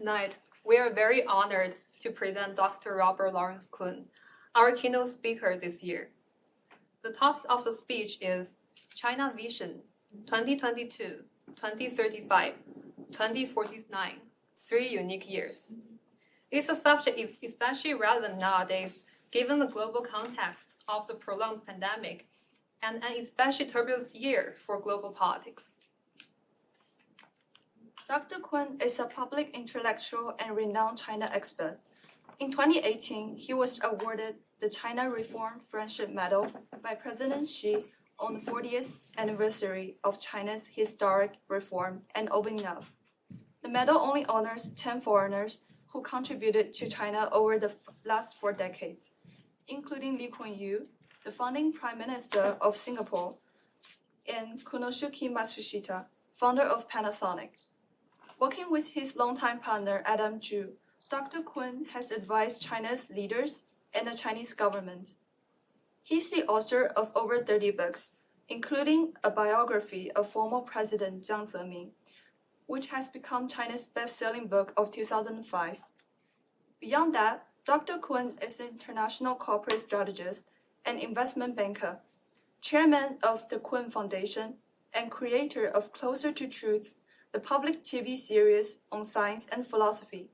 Tonight, we are very honored to present Dr. Robert Lawrence Kuhn, our keynote speaker this year. The topic of the speech is China Vision 2022, 2035, 2049, 3 unique years. It's a subject especially relevant nowadays given the global context of the prolonged pandemic and an especially turbulent year for global politics. Dr. Kuhn is a public intellectual and renowned China expert. In 2018, he was awarded the China Reform Friendship Medal by President Xi on the 40th anniversary of China's historic reform and opening up. The medal only honors 10 foreigners who contributed to China over the last 4 decades, including Lee Kuan Yew, the founding Prime Minister of Singapore, and Kunoshuki Matsushita, founder of Panasonic. Working with his longtime partner Adam Zhu, Dr. Kuhn has advised China's leaders and the Chinese government. He's the author of over 30 books, including a biography of former President Jiang Zemin, which has become China's best-selling book of 2005. Beyond that, Dr. Kuhn is an international corporate strategist and investment banker, chairman of the Kuhn Foundation, and creator of Closer to Truth, the public TV series on science and philosophy.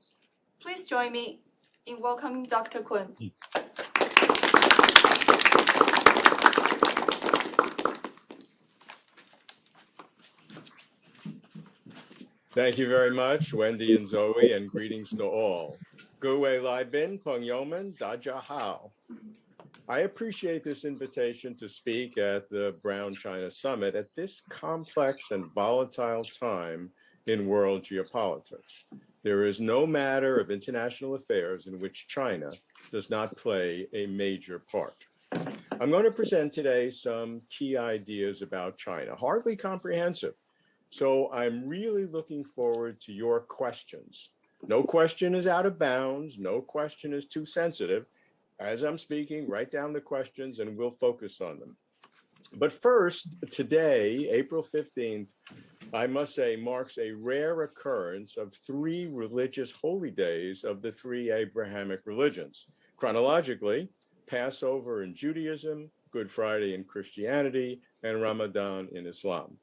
Please join me in welcoming Dr. Kuhn. Thank you very much, Wendy and Zoe, and greetings to all. Guwei Lai Bin, Pengyomen, Daja Hao. I appreciate this invitation to speak at the Brown China Summit at this complex and volatile time in world geopolitics. There is no matter of international affairs in which China does not play a major part. I'm going to present today some key ideas about China, hardly comprehensive. So I'm really looking forward to your questions. No question is out of bounds. No question is too sensitive. As I'm speaking, write down the questions and we'll focus on them. But first, today, April 15th, I must say, marks a rare occurrence of 3 religious holy days of the 3 Abrahamic religions. Chronologically, Passover in Judaism, Good Friday in Christianity, and Ramadan in Islam.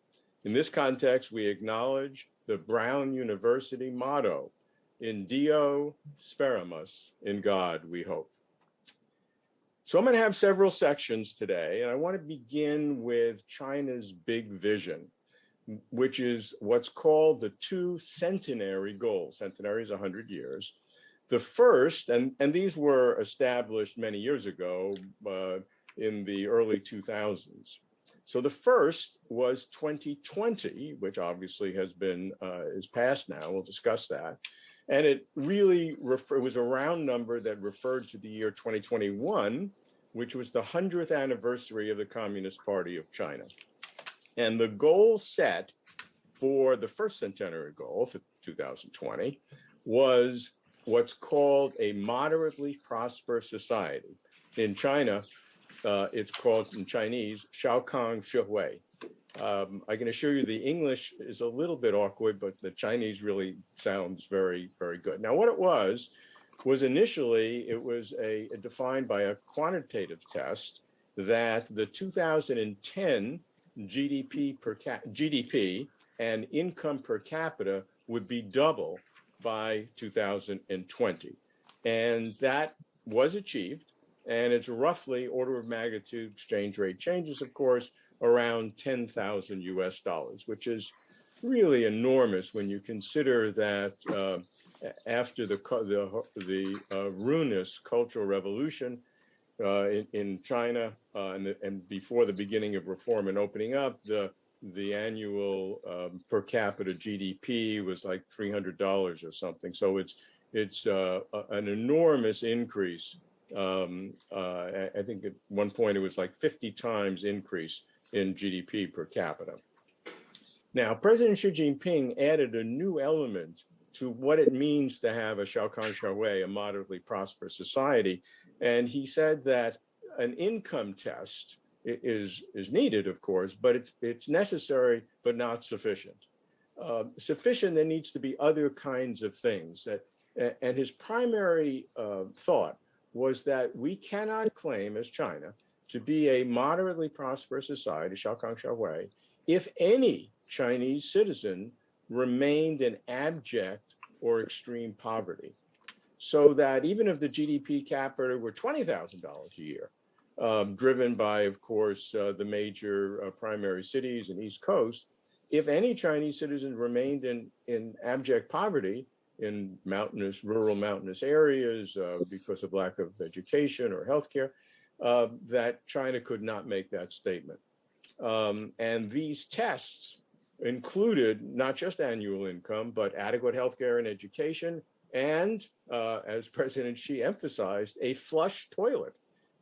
In this context, we acknowledge the Brown University motto, In Dio Speramus, in God we hope. So I'm going to have several sections today, and I want to begin with China's big vision, which is what's called the 2 centenary goals. Centenary is 100 years. The first, and these were established many years ago in the early 2000s. So the first was 2020, which obviously has been, is past now. We'll discuss that. And it really was a round number that referred to the year 2021, which was the 100th anniversary of the Communist Party of China. And the goal set for the first centenary goal for 2020 was what's called a moderately prosperous society. In China, it's called in Chinese, Shaokang Shehui. I can assure you the English is a little bit awkward, but the Chinese really sounds very, very good. Now, what it was initially, it was defined by a quantitative test that the 2010 GDP and income per capita would be double by 2020. And that was achieved. And it's roughly order of magnitude exchange rate changes, of course, around 10,000 US dollars, which is really enormous when you consider that after the ruinous Cultural Revolution in China and before the beginning of reform and opening up, the annual per capita GDP was like $300 or something. So it's an enormous increase. I think at one point it was like 50 times increase in GDP per capita. Now, President Xi Jinping added a new element to what it means to have a Shaokang Shehui, a moderately prosperous society. And he said that an income test is needed, of course, but it's necessary but not sufficient. sufficient, there needs to be other kinds of things. And his primary thought was that we cannot claim as China to be a moderately prosperous society, if any Chinese citizen remained in abject or extreme poverty. So that even if the GDP capita were $20,000 a year, driven by, of course, the major primary cities and East Coast, if any Chinese citizen remained in abject poverty in rural mountainous areas because of lack of education or healthcare, that China could not make that statement. And these tests included not just annual income, but adequate healthcare and education, and as President Xi emphasized, a flush toilet.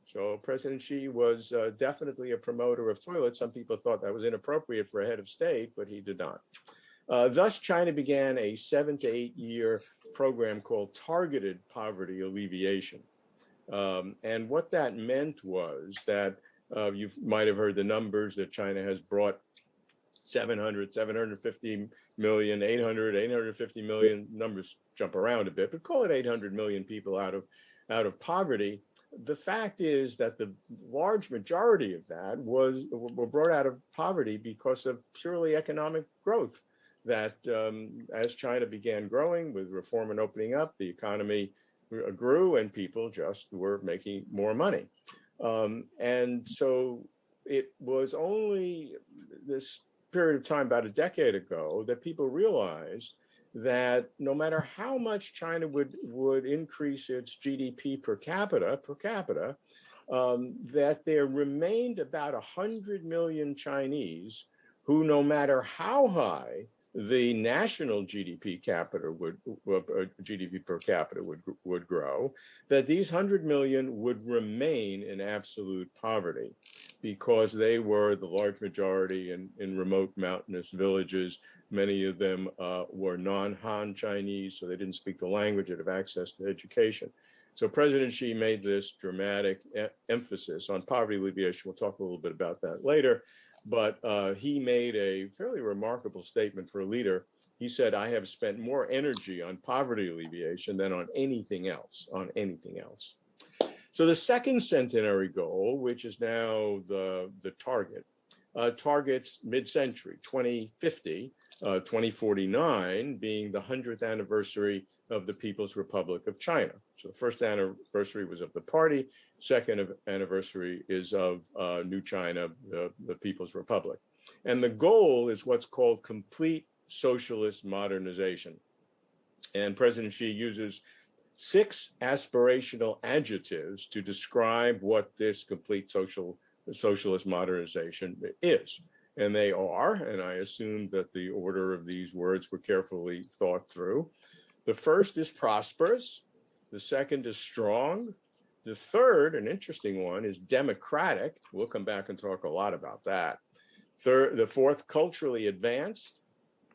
So President Xi was definitely a promoter of toilets. Some people thought that was inappropriate for a head of state, but he did not. Thus, China began a 7 to 8 year program called Targeted Poverty Alleviation. And what that meant was that you might have heard the numbers that China has brought 700, 750 million, 800, 850 million, numbers jump around a bit, but call it 800 million people out of poverty. The fact is that the large majority of that were brought out of poverty because of purely economic growth. That as China began growing with reform and opening up, the economy grew and people just were making more money. And so it was only this period of time, about a decade ago, that people realized that no matter how much China would increase its GDP per capita, that there remained about 100 million Chinese who, no matter how high the national GDP per capita would grow, that these 100 million would remain in absolute poverty because they were the large majority in remote mountainous villages. Many of them were non-Han Chinese, so they didn't speak the language or have access to education. So President Xi made this dramatic emphasis on poverty alleviation. We'll talk a little bit about that later. But he made a fairly remarkable statement for a leader. He said, "I have spent more energy on poverty alleviation than on anything else, So the second centenary goal, which is now the target, targets mid-century, 2050, 2049 being the 100th anniversary of the People's Republic of China. So the first anniversary was of the party. Second anniversary is of New China, the People's Republic. And the goal is what's called complete socialist modernization. And President Xi uses 6 aspirational adjectives to describe what this complete socialist modernization is. And they are, and I assume that the order of these words were carefully thought through. The first is prosperous. The second is strong. The third, an interesting one, is democratic. We'll come back and talk a lot about that. The fourth, culturally advanced.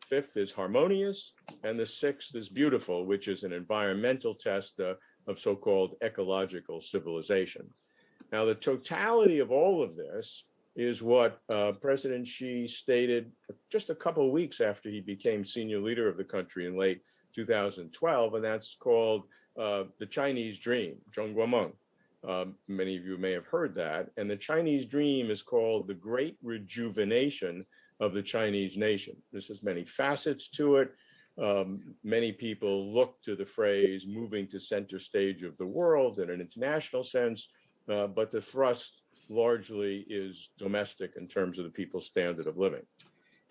Fifth is harmonious. And the sixth is beautiful, which is an environmental test of so-called ecological civilization. Now, the totality of all of this is what President Xi stated just a couple of weeks after he became senior leader of the country in late 2012, and that's called the Chinese Dream, Zhongguomeng. Many of you may have heard that. And the Chinese Dream is called the Great Rejuvenation of the Chinese nation. This has many facets to it. Many people look to the phrase moving to center stage of the world in an international sense, but the thrust largely is domestic in terms of the people's standard of living.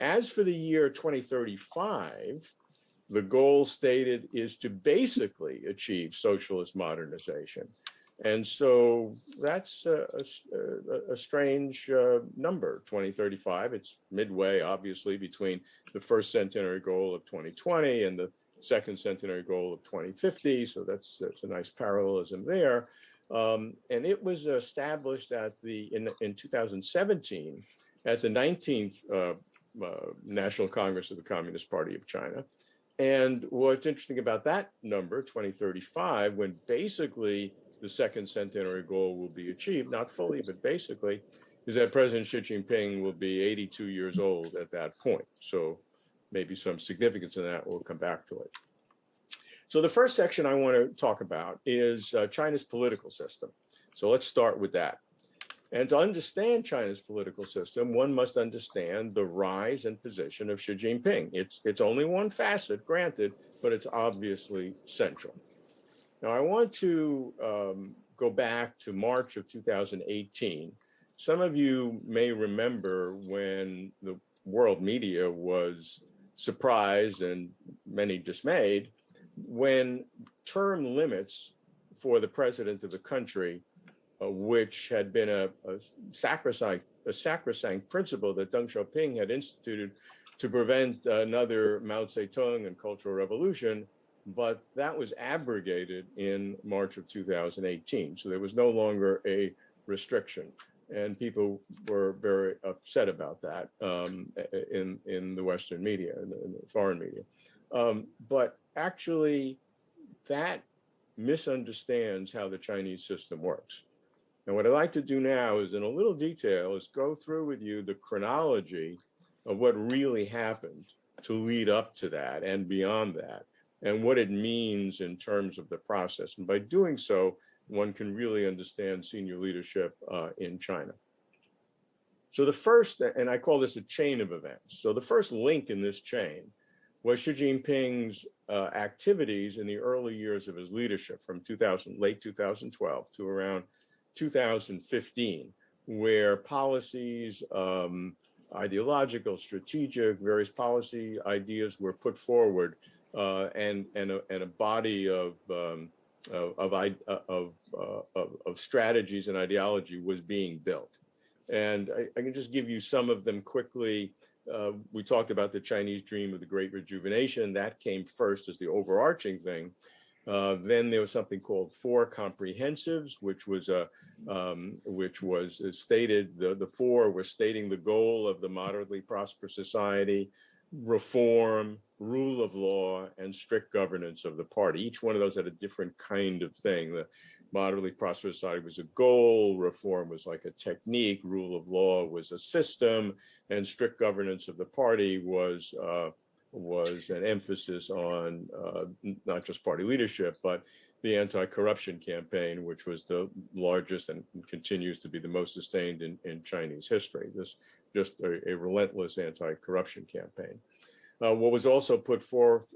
As for the year 2035, the goal stated is to basically achieve socialist modernization. And so that's a strange number, 2035. It's midway, obviously, between the first centenary goal of 2020 and the second centenary goal of 2050. So that's a nice parallelism there. And it was established in 2017 at the 19th National Congress of the Communist Party of China. And what's interesting about that number, 2035, when basically the second centenary goal will be achieved, not fully, but basically, is that President Xi Jinping will be 82 years old at that point. So maybe some significance in that. We'll come back to it. So the first section I want to talk about is China's political system. So let's start with that. And to understand China's political system, one must understand the rise and position of Xi Jinping. It's only one facet, granted, but it's obviously central. Now, I want to go back to March of 2018. Some of you may remember when the world media was surprised and many dismayed when term limits for the president of the country, which had been a sacrosanct principle that Deng Xiaoping had instituted to prevent another Mao Zedong and Cultural Revolution, but that was abrogated in March of 2018. So there was no longer a restriction. And people were very upset about that in the Western media, in the foreign media. But actually, that misunderstands how the Chinese system works. And what I'd like to do now is, in a little detail, is go through with you the chronology of what really happened to lead up to that and beyond that, and what it means in terms of the process. And by doing so, one can really understand senior leadership in China. So the first, and I call this a chain of events. So the first link in this chain was Xi Jinping's activities in the early years of his leadership from late 2012 to around 2015, where policies, ideological, strategic, various policy ideas were put forward, and a body of strategies and ideology was being built. And I can just give you some of them quickly. We talked about the Chinese dream of the Great Rejuvenation. That came first as the overarching thing. Then there was something called Four Comprehensives, which was stated, the four were stating the goal of the moderately prosperous society: reform, rule of law, and strict governance of the party. Each one of those had a different kind of thing. The moderately prosperous society was a goal, reform was like a technique, rule of law was a system, and strict governance of the party was an emphasis on not just party leadership, but the anti-corruption campaign, which was the largest and continues to be the most sustained in Chinese history. This just a relentless anti-corruption campaign. What was also put forth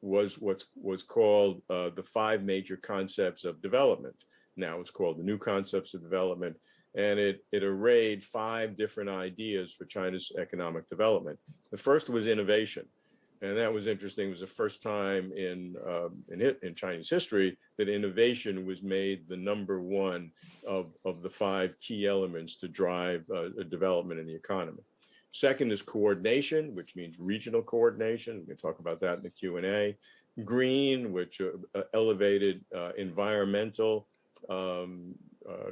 was what's called the five major concepts of development. Now it's called the New Concepts of Development, and it arrayed five different ideas for China's economic development. The first was innovation, and that was interesting. It was the first time in Chinese history that innovation was made the number one of the five key elements to drive development in the economy. Second is coordination, which means regional coordination. We can talk about that in the Q&A. Green, which elevated environmental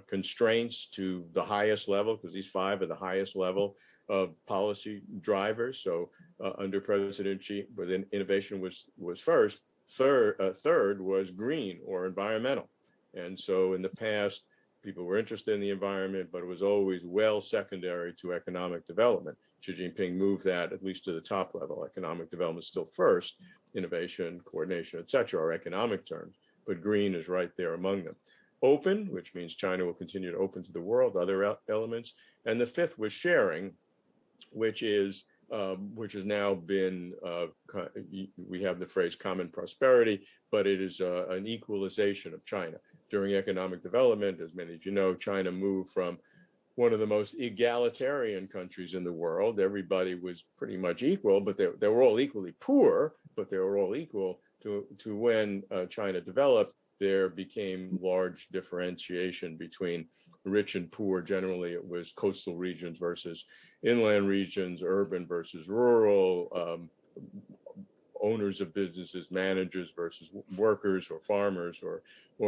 constraints to the highest level, because these five are the highest level of policy drivers. So under President Xi, but then innovation was first. Third was green or environmental. And so in the past, people were interested in the environment, but it was always well secondary to economic development. Xi Jinping moved that at least to the top level. Economic development is still first, innovation, coordination, et cetera, are economic terms, but green is right there among them. Open, which means China will continue to open to the world, other elements. And the fifth was sharing, which has now been, we have the phrase common prosperity, but it is an equalization of China. During economic development, as many of you know, China moved from one of the most egalitarian countries in the world. Everybody was pretty much equal, but they were all equally poor, but they were all equal to when China developed. There became large differentiation between rich and poor. Generally, it was coastal regions versus inland regions, urban versus rural, owners of businesses, managers versus workers or farmers or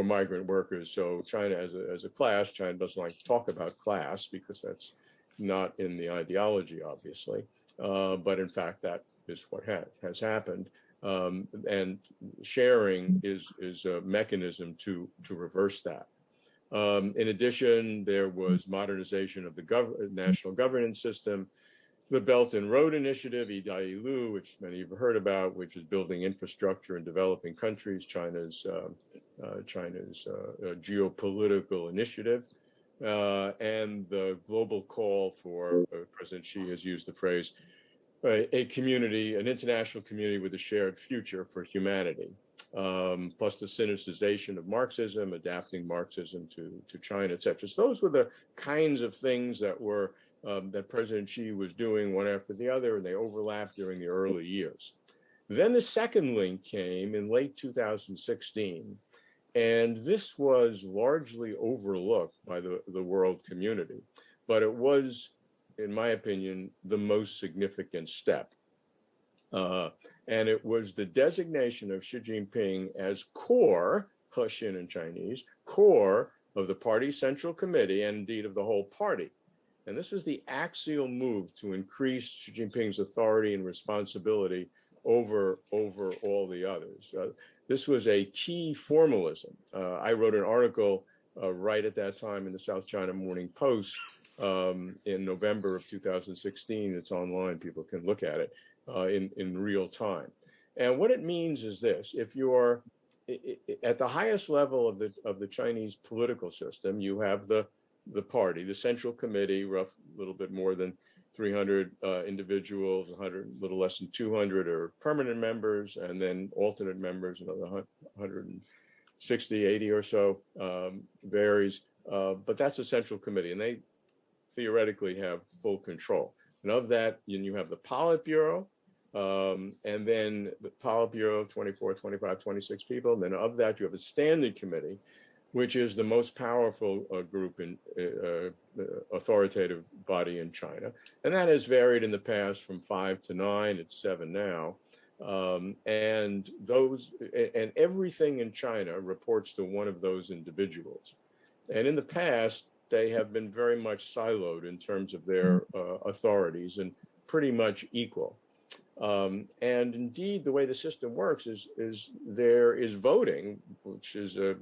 migrant workers. So China as a class, China doesn't like to talk about class because that's not in the ideology, obviously. But in fact, that is what has happened. And sharing is a mechanism to reverse that. In addition, there was modernization of the national governance system. the Belt and Road Initiative, Idailu, which many have heard about, which is building infrastructure in developing countries, China's geopolitical initiative, and the global call for, President Xi has used the phrase, a community, an international community with a shared future for humanity, plus the synergization of Marxism, adapting Marxism to China, et cetera. So those were the kinds of things that were that President Xi was doing one after the other, and they overlapped during the early years. Then the second link came in late 2016, and this was largely overlooked by the world community, but it was, in my opinion, the most significant step. And it was the designation of Xi Jinping as core, Hexin in Chinese, core of the party's Central Committee and indeed of the whole party. And this was the axial move to increase Xi Jinping's authority and responsibility over all the others. This was a key formalism. I wrote an article right at that time in the South China Morning Post in November of 2016. It's online, people can look at it in real time. And what it means is this: if you're at the highest level of the Chinese political system, you have the party, the Central Committee, a little bit more than 300 individuals, 100, a little less than 200 are permanent members, and then alternate members, another 160, 80 or so, varies. But that's a Central Committee, and they theoretically have full control. And of that, you have the Politburo, and then the Politburo, 24, 25, 26 people. And then of that, you have a Standing Committee, which is the most powerful group in authoritative body in China. And that has varied in the past from 5 to 9, it's 7 now. And everything in China reports to one of those individuals. And in the past, they have been very much siloed in terms of their authorities and pretty much equal. And indeed, the way the system works is there is voting, which is a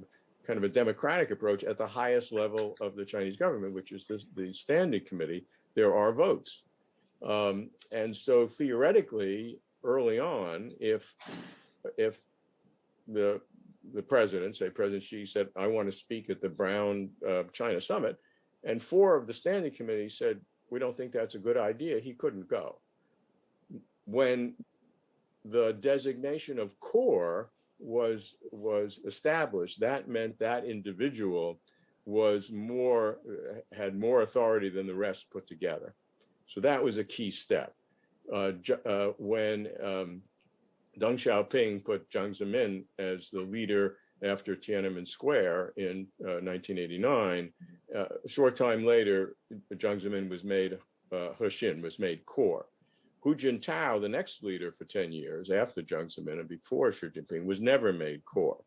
kind of a democratic approach at the highest level of the Chinese government, which is the Standing Committee. There are votes. And so theoretically, early on, if the president, say President Xi, said, I want to speak at the Brown China Summit, and 4 of the Standing Committee said, we don't think that's a good idea, he couldn't go. When the designation of core was established, that meant that individual had more authority than the rest put together. So that was a key step. When Deng Xiaoping put Jiang Zemin as the leader after Tiananmen Square in 1989, a short time later, Jiang Zemin was made Hexin, was made core. Hu Jintao, the next leader for 10 years after Jiang Zemin and before Xi Jinping, was never made core.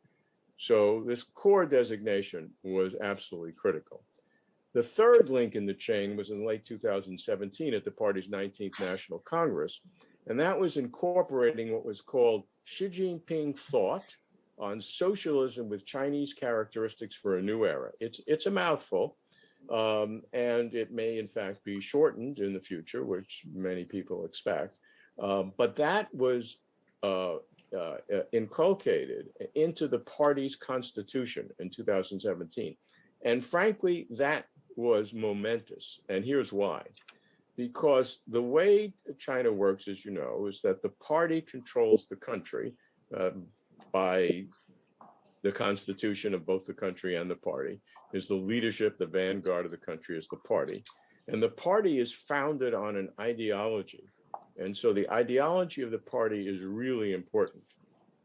So this core designation was absolutely critical. The third link in the chain was in late 2017 at the party's 19th National Congress, and that was incorporating what was called Xi Jinping thought on socialism with Chinese characteristics for a new era. It's a mouthful. And it may, in fact, be shortened in the future, which many people expect. But that was inculcated into the party's constitution in 2017. And frankly, that was momentous. And here's why. Because the way China works, as you know, is that the party controls the country by the constitution of both the country and the party. Is the leadership, the vanguard of the country is the party. And the party is founded on an ideology. And so the ideology of the party is really important.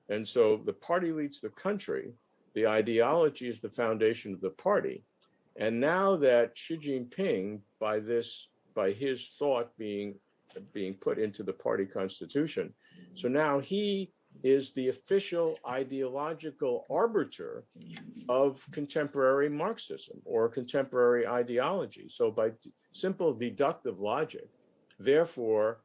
And so the party leads the country. The ideology is the foundation of the party. And now that Xi Jinping, by his thought being put into the party constitution, so now he is the official ideological arbiter of contemporary Marxism or contemporary ideology. So by simple deductive logic, therefore,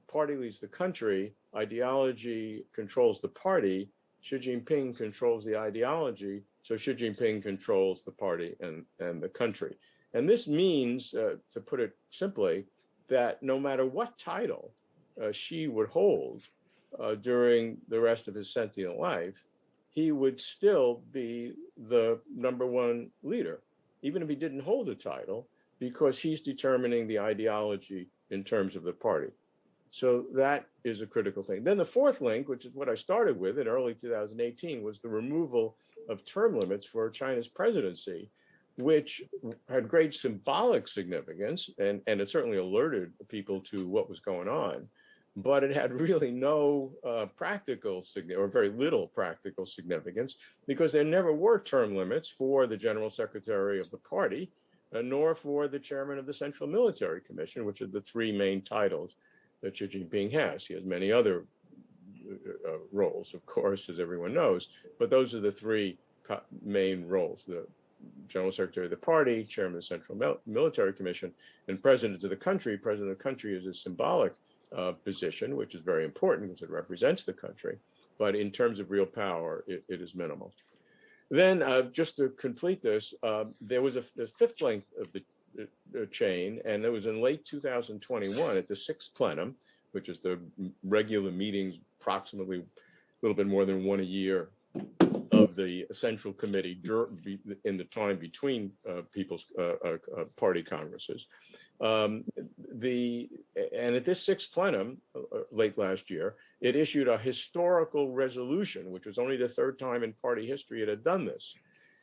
party leads the country, ideology controls the party, Xi Jinping controls the ideology, so Xi Jinping controls the party and the country. And this means, to put it simply, that no matter what title Xi would hold during the rest of his sentient life, he would still be the #1 leader, even if he didn't hold a title, because he's determining the ideology in terms of the party. So that is a critical thing. Then the fourth link, which is what I started with in early 2018, was the removal of term limits for China's presidency, which had great symbolic significance, and it certainly alerted people to what was going on. But it had really no practical or very little practical significance, because there never were term limits for the general secretary of the party, nor for the chairman of the Central Military Commission, which are the three main titles that Xi Jinping has. He has many other roles, of course, as everyone knows, but those are the three main roles: the General Secretary of the Party, Chairman of the Central Military Commission, and President of the country. President of the country is a symbolic position, which is very important because it represents the country, but in terms of real power, it is minimal. Then, just to complete this, there was a fifth link of the chain, and it was in late 2021 at the 6th plenum, which is the regular meetings, approximately a little bit more than one a year, of the Central Committee in the time between people's party congresses. And at this 6th plenum, late last year, it issued a historical resolution, which was only the third time in party history it had done this.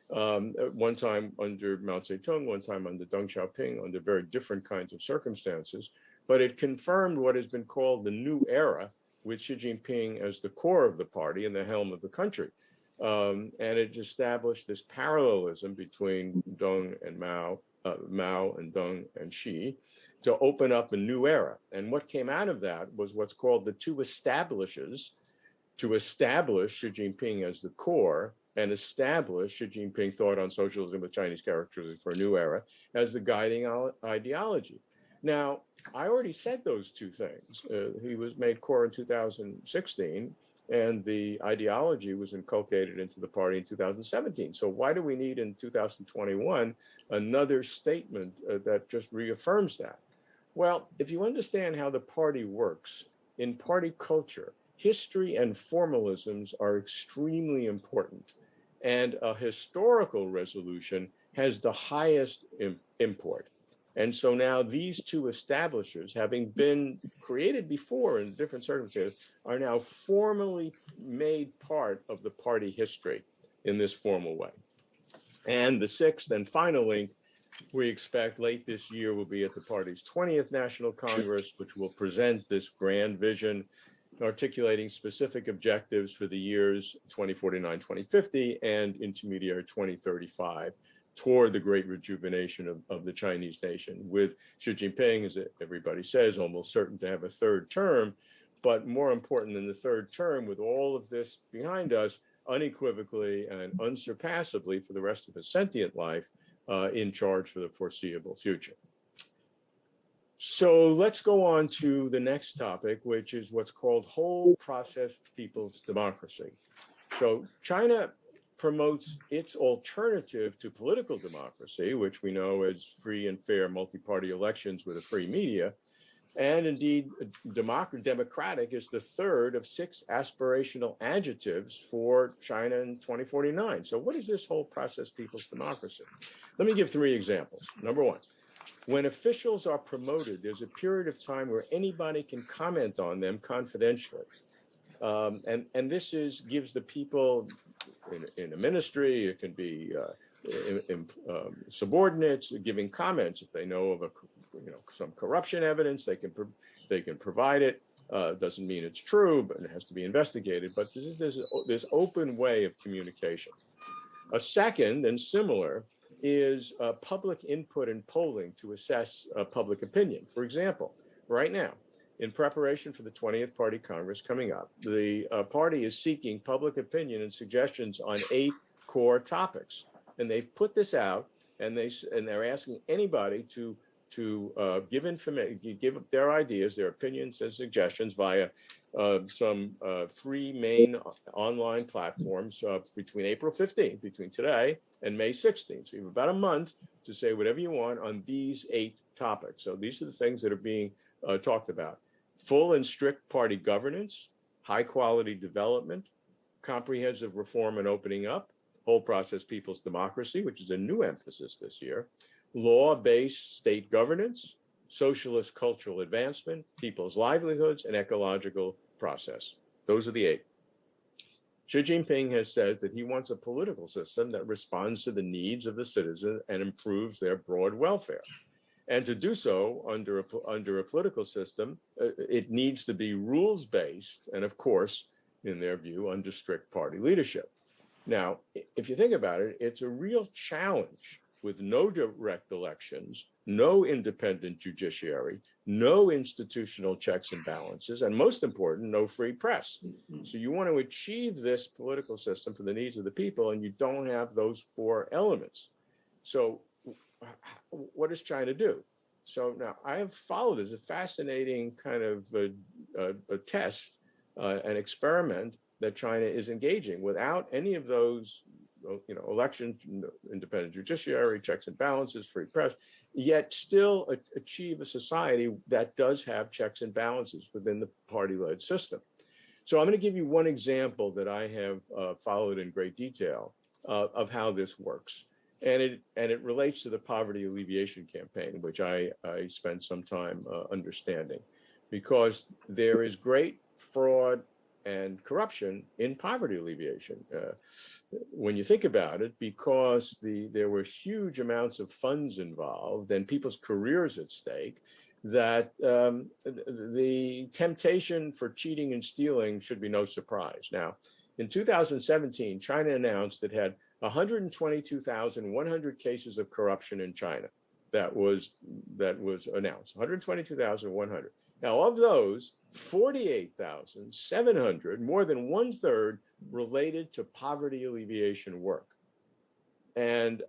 One time under Mao Zedong, one time under Deng Xiaoping, under very different kinds of circumstances. But it confirmed what has been called the new era, with Xi Jinping as the core of the party and the helm of the country. And it established this parallelism between Deng and Mao, Mao and Deng and Xi, to open up a new era. And what came out of that was what's called the two establishes, to establish Xi Jinping as the core and establish Xi Jinping thought on socialism with Chinese characteristics for a new era as the guiding ideology. Now, I already said those two things. He was made core in 2016, and the ideology was inculcated into the party in 2017. So why do we need in 2021 another statement that just reaffirms that? Well, if you understand how the party works, in party culture, history and formalisms are extremely important. And a historical resolution has the highest import. And so now these two establishers, having been created before in different circumstances, are now formally made part of the party history in this formal way. And the sixth and final link, we expect late this year, will be at the party's 20th National Congress, which will present this grand vision, articulating specific objectives for the years 2049, 2050, and intermediary 2035. Toward the great rejuvenation of the Chinese nation, with Xi Jinping, as everybody says, almost certain to have a third term. But more important than the third term, with all of this behind us, unequivocally and unsurpassably for the rest of his sentient life, in charge for the foreseeable future. So let's go on to the next topic, which is what's called whole process people's democracy. So China promotes its alternative to political democracy, which we know as free and fair multi-party elections with a free media. And indeed, democratic is the third of 6 aspirational adjectives for China in 2049. So what is this whole process people's democracy? Let me give 3 examples. Number 1, when officials are promoted, there's a period of time where anybody can comment on them confidentially. And this gives the people in a ministry, it can be subordinates giving comments. If they know of some corruption evidence, they can provide it. Doesn't mean it's true, but it has to be investigated. But this open way of communication. A second and similar is public input and polling to assess public opinion. For example, right now, in preparation for the 20th Party Congress coming up, the party is seeking public opinion and suggestions on 8 core topics. And they've put this out, and they're asking anybody to to give information, give their ideas, their opinions and suggestions via some 3 main online platforms between April 15th, between today and May 16th. So you have about a month to say whatever you want on these 8 topics. So these are the things that are being talked about. Full and strict party governance, high quality development, comprehensive reform and opening up, whole process people's democracy, which is a new emphasis this year, law-based state governance, socialist cultural advancement, people's livelihoods, and ecological process. Those are the 8. Xi Jinping has said that he wants a political system that responds to the needs of the citizen and improves their broad welfare. And to do so under a political system, it needs to be rules-based and, of course, in their view, under strict party leadership. Now, if you think about it, it's a real challenge with no direct elections, no independent judiciary, no institutional checks and balances, and most important, no free press. So you want to achieve this political system for the needs of the people, and you don't have those 4 elements. So what does China do? So now I have followed this, a fascinating kind of a test, an experiment that China is engaging without any of those, elections, independent judiciary, checks and balances, free press, yet still achieve a society that does have checks and balances within the party-led system. So I'm going to give you one example that I have followed in great detail of how this works. And it relates to the poverty alleviation campaign, which I spent some time understanding, because there is great fraud and corruption in poverty alleviation. When you think about it, because there were huge amounts of funds involved and people's careers at stake, that the temptation for cheating and stealing should be no surprise. Now, in 2017, China announced it had 122,100 cases of corruption in China. That was announced, 122,100. Now, of those, 48,700, more than 1/3, related to poverty alleviation work. And,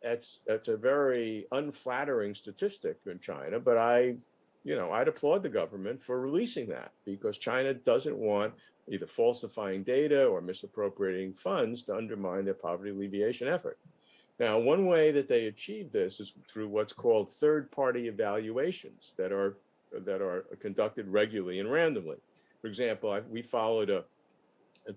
that's a very unflattering statistic in China, but I'd applaud the government for releasing that, because China doesn't want either falsifying data or misappropriating funds to undermine their poverty alleviation effort. Now, one way that they achieve this is through what's called third-party evaluations that are conducted regularly and randomly. For example, we followed a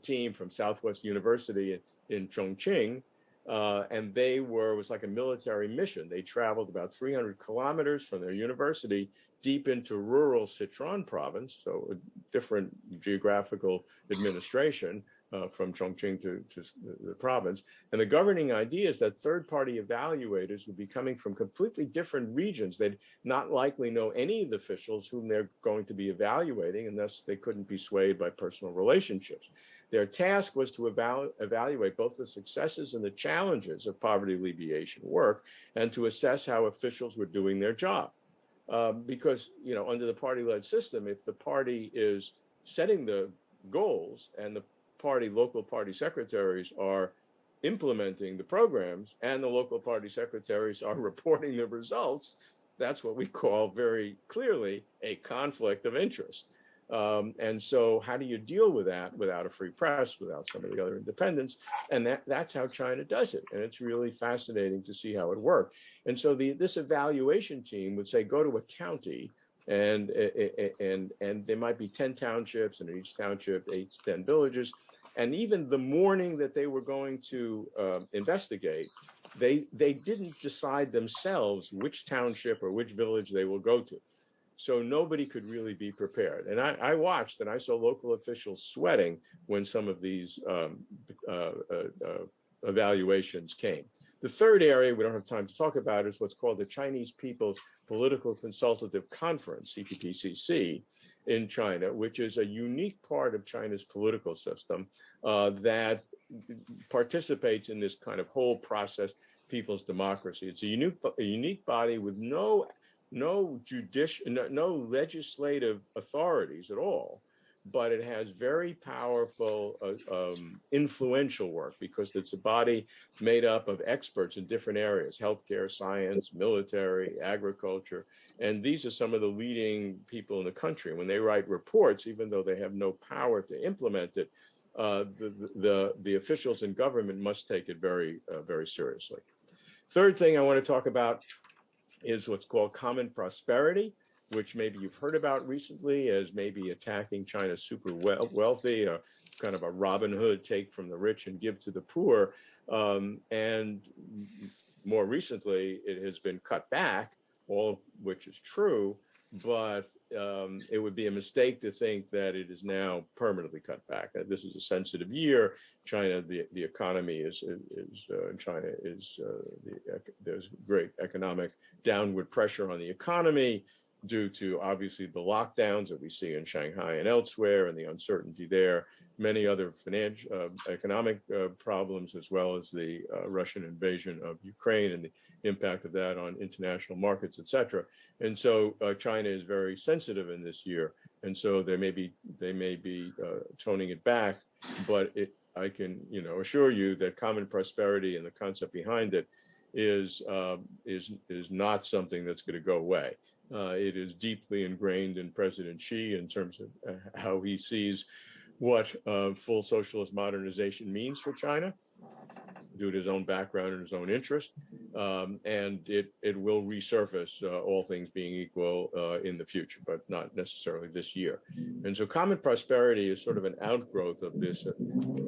team from Southwest University in Chongqing, and it was like a military mission. They traveled about 300 kilometers from their university deep into rural Sichuan province, so a different geographical administration from Chongqing to the province. And the governing idea is that third-party evaluators would be coming from completely different regions. They'd not likely know any of the officials whom they're going to be evaluating, and thus they couldn't be swayed by personal relationships. Their task was to evaluate both the successes and the challenges of poverty alleviation work, and to assess how officials were doing their job. Because, under the party-led system, if the party is setting the goals and the local party secretaries are implementing the programs and the local party secretaries are reporting the results, that's what we call very clearly a conflict of interest. And so how do you deal with that without a free press, without some of the other independents? And that's how China does it. And it's really fascinating to see how it worked. And so this evaluation team would say, go to a county, and there might be 10 townships, and in each township, 8 to 10 villages. And even the morning that they were going to investigate, they didn't decide themselves which township or which village they will go to. So nobody could really be prepared. And I watched, and I saw local officials sweating when some of these evaluations came. The third area we don't have time to talk about is what's called the Chinese People's Political Consultative Conference, CPPCC, in China, which is a unique part of China's political system that participates in this kind of whole process, people's democracy. It's a unique body with no legislative authorities at all, but it has very powerful, influential work because it's a body made up of experts in different areas: healthcare, science, military, agriculture. And these are some of the leading people in the country. When they write reports, even though they have no power to implement it, the officials in government must take it very, very seriously. Third thing I want to talk about is what's called common prosperity, which maybe you've heard about recently as maybe attacking China's super wealthy, kind of a Robin Hood, take from the rich and give to the poor. And more recently, it has been cut back, all of which is true, but it would be a mistake to think that it is now permanently cut back. This is a sensitive year. China, the economy is China is there's great economic downward pressure on the economy due to obviously the lockdowns that we see in Shanghai and elsewhere, and the uncertainty there. Many other financial, economic problems, as well as the Russian invasion of Ukraine and the impact of that on international markets, et cetera. And so China is very sensitive in this year, and so they may be toning it back. But I can assure you that common prosperity and the concept behind it is not something that's going to go away. It is deeply ingrained in President Xi in terms of how he sees what full socialist modernization means for China, due to his own background and his own interest. And it will resurface, all things being equal, in the future, but not necessarily this year. And so common prosperity is sort of an outgrowth of this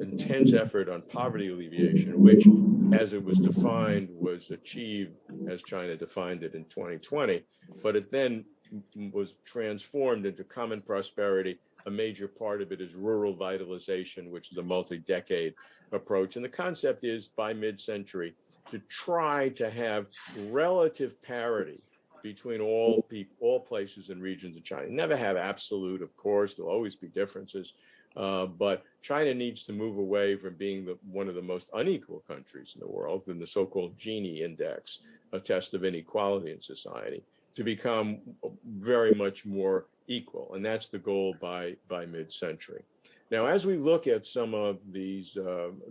intense effort on poverty alleviation, which, as it was defined, was achieved as China defined it in 2020, but it then was transformed into common prosperity. A major part of it is rural vitalization, which is a multi-decade approach. And the concept is, by mid-century, to try to have relative parity between all people, all places and regions of China. Never have absolute, of course, there'll always be differences, but China needs to move away from being one of the most unequal countries in the world, in the so-called Gini index, a test of inequality in society, to become very much more equal. And that's the goal by mid-century. Now, as we look at some of these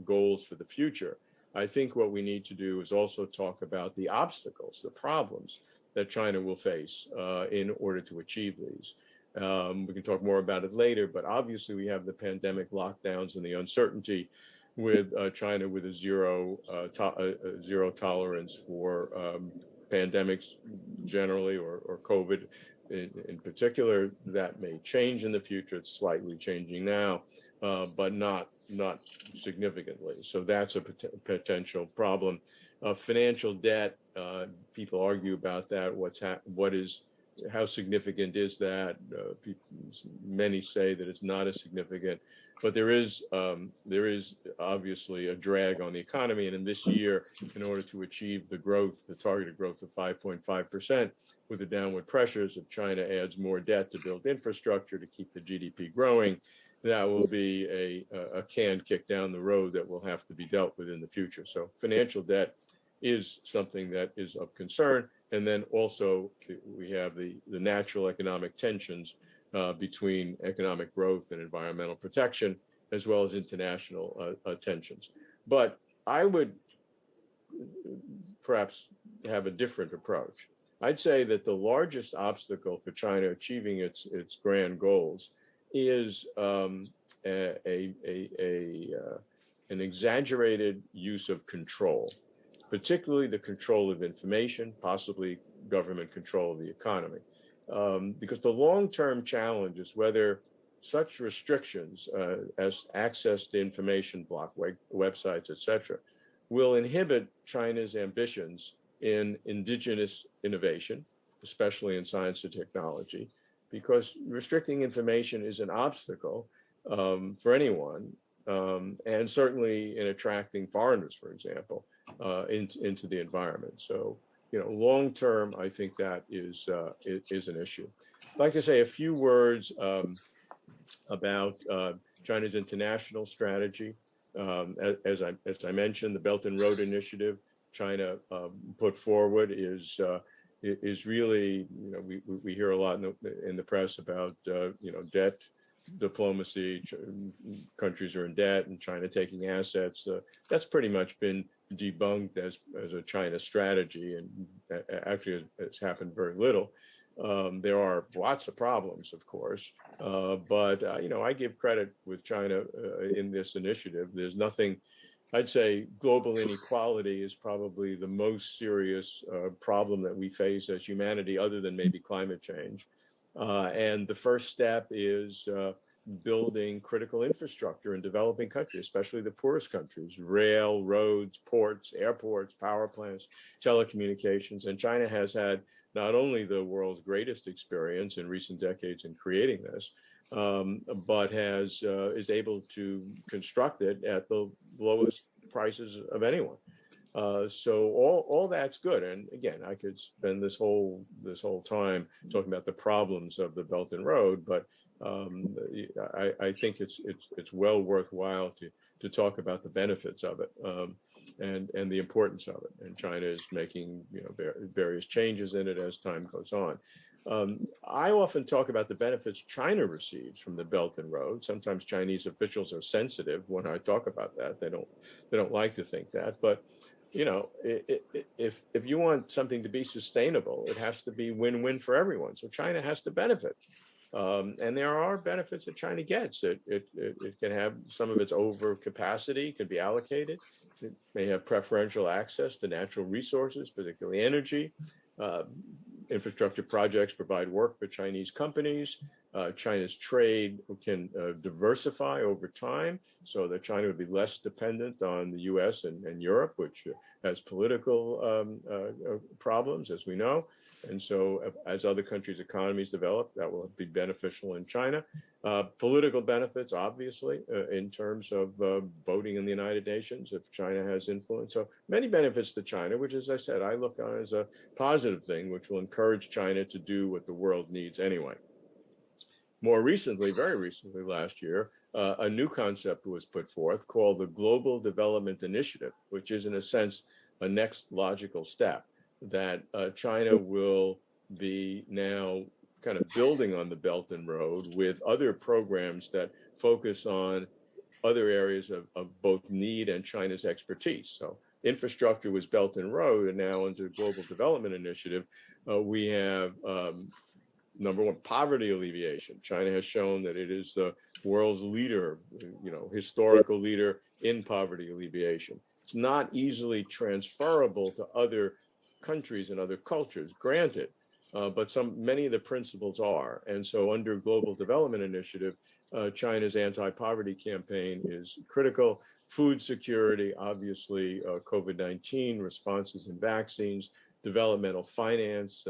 goals for the future, I think what we need to do is also talk about the obstacles, the problems that China will face in order to achieve these. We can talk more about it later, but obviously we have the pandemic lockdowns and the uncertainty with China with a zero tolerance for pandemics generally, or COVID in particular. That may change in the future. It's slightly changing now, but not significantly. So that's a potential problem. Financial debt, people argue about that. How significant is that? Many say that it's not as significant, but there is obviously a drag on the economy. And in this year, in order to achieve the targeted growth of 5.5%, with the downward pressures, if China adds more debt to build infrastructure to keep the GDP growing, that will be a can kick down the road that will have to be dealt with in the future. So financial debt is something that is of concern. And then also we have the natural economic tensions between economic growth and environmental protection, as well as international tensions. But I would perhaps have a different approach. I'd say that the largest obstacle for China achieving its grand goals is an exaggerated use of control, particularly the control of information, possibly government control of the economy. Because the long-term challenge is whether such restrictions as access to information, block websites, et cetera, will inhibit China's ambitions in indigenous innovation, especially in science and technology, because restricting information is an obstacle for anyone, and certainly in attracting foreigners, for example, into the environment. So, long term, I think that is an issue. I'd like to say a few words about China's international strategy. As I mentioned, the Belt and Road Initiative China put forward is really, we hear a lot in the press about debt diplomacy, countries are in debt and China taking assets. That's pretty much been debunked as a China strategy, and actually it's happened very little. There are lots of problems, of course, but I give credit with China in this initiative. There's nothing. I'd say global inequality is probably the most serious problem that we face as humanity, other than maybe climate change. And the first step is building critical infrastructure in developing countries, especially the poorest countries: rail, roads, ports, airports, power plants, telecommunications. And China has had not only the world's greatest experience in recent decades in creating this, but is able to construct it at the lowest prices of anyone. So all that's good. And again, I could spend this whole time talking about the problems of the Belt and Road, but I think it's well worthwhile to talk about the benefits of it, and the importance of it. And China is making various changes in it as time goes on. I often talk about the benefits China receives from the Belt and Road. Sometimes Chinese officials are sensitive when I talk about that. They don't like to think that, but if you want something to be sustainable, it has to be win-win for everyone. So China has to benefit. And there are benefits that China gets. It can have some of its overcapacity can be allocated. It may have preferential access to natural resources, particularly energy. Infrastructure projects provide work for Chinese companies. China's trade can diversify over time so that China would be less dependent on the US and Europe, which has political problems, as we know. And so as other countries' economies develop, that will be beneficial in China. Political benefits, obviously, in terms of voting in the United Nations, if China has influence. So many benefits to China, which, as I said, I look on as a positive thing, which will encourage China to do what the world needs anyway. More recently, very recently, last year, a new concept was put forth called the Global Development Initiative, which is, in a sense, a next logical step, that China will be now kind of building on the Belt and Road with other programs that focus on other areas of both need and China's expertise. So infrastructure was Belt and Road, and now under Global Development Initiative, we have number one, poverty alleviation. China has shown that it is the world's leader, historical leader in poverty alleviation. It's not easily transferable to other countries and other cultures, granted, but many of the principles are. And so under Global Development Initiative, China's anti-poverty campaign is critical. Food security, obviously, COVID-19 responses and vaccines, developmental finance,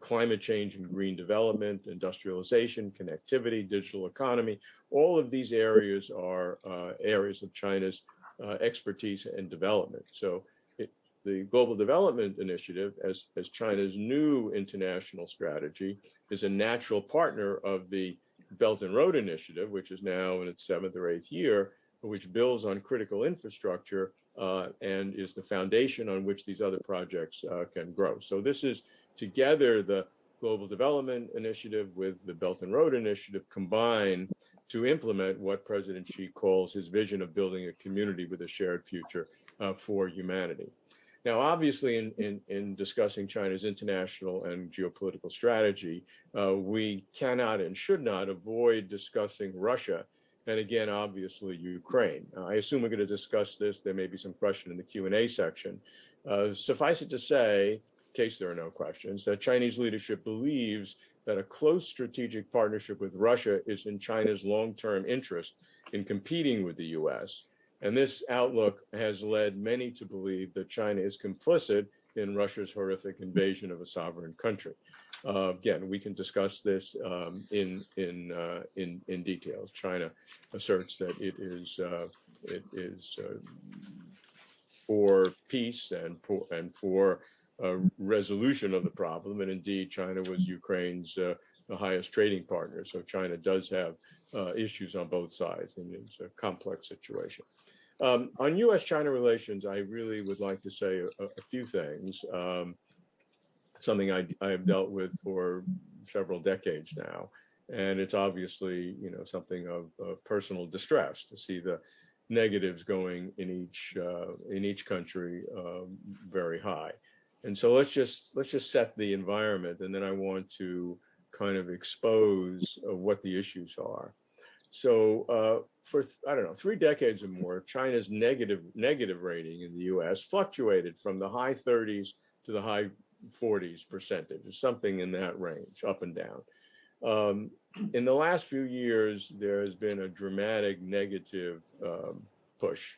climate change and green development, industrialization, connectivity, digital economy. All of these areas are areas of China's expertise and development. So the Global Development Initiative, as China's new international strategy, is a natural partner of the Belt and Road Initiative, which is now in its 7th or 8th year, which builds on critical infrastructure and is the foundation on which these other projects can grow. So this is together the Global Development Initiative with the Belt and Road Initiative combined to implement what President Xi calls his vision of building a community with a shared future for humanity. Now, obviously, in discussing China's international and geopolitical strategy, we cannot and should not avoid discussing Russia, and again, obviously, Ukraine. I assume we're going to discuss this. There may be some question in the Q&A section. Suffice it to say, in case there are no questions, that Chinese leadership believes that a close strategic partnership with Russia is in China's long-term interest in competing with the U.S., and this outlook has led many to believe that China is complicit in Russia's horrific invasion of a sovereign country. Again, we can discuss this in details. China asserts that it is for peace and for resolution of the problem, and indeed, China was Ukraine's highest trading partner. So China does have issues on both sides, and it's a complex situation. On U.S.-China relations, I really would like to say a few things, something I have dealt with for several decades now. And it's obviously, something of personal distress to see the negatives going in each country very high. And so let's just set the environment, and then I want to kind of expose what the issues are. So for, I don't know, 3 decades or more, China's negative rating in the US fluctuated from the high 30s to the high 40s percentage, or something in that range, up and down. In the last few years, there has been a dramatic negative push,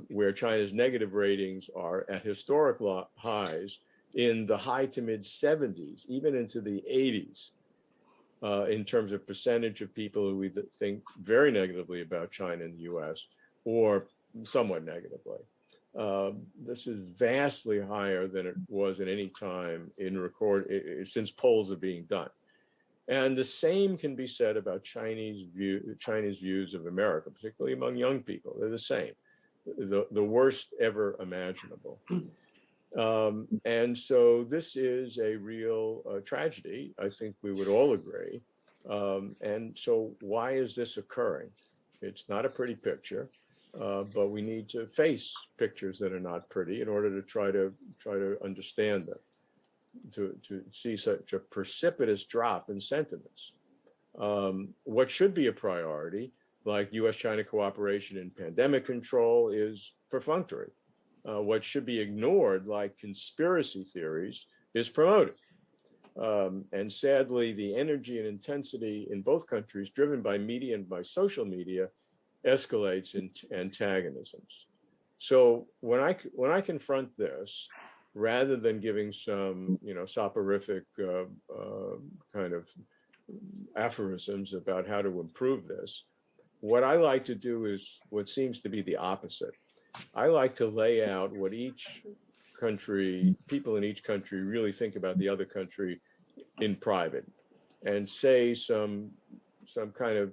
where China's negative ratings are at historic highs in the high to mid 70s, even into the 80s. In terms of percentage of people who we think very negatively about China in the US, or somewhat negatively. This is vastly higher than it was at any time since polls are being done. And the same can be said about Chinese views of America, particularly among young people. They're the same, the worst ever imaginable. And so this is a real tragedy. I think we would all agree. And so why is this occurring? It's not a pretty picture, but we need to face pictures that are not pretty in order to try to understand them, to see such a precipitous drop in sentiments. What should be a priority, like US-China cooperation in pandemic control, is perfunctory. What should be ignored, like conspiracy theories, is promoted. And sadly, the energy and intensity in both countries, driven by media and by social media, escalates into antagonisms. So when I confront this, rather than giving some soporific kind of aphorisms about how to improve this, what I like to do is what seems to be the opposite. I like to lay out what people in each country really think about the other country in private, and say some kind of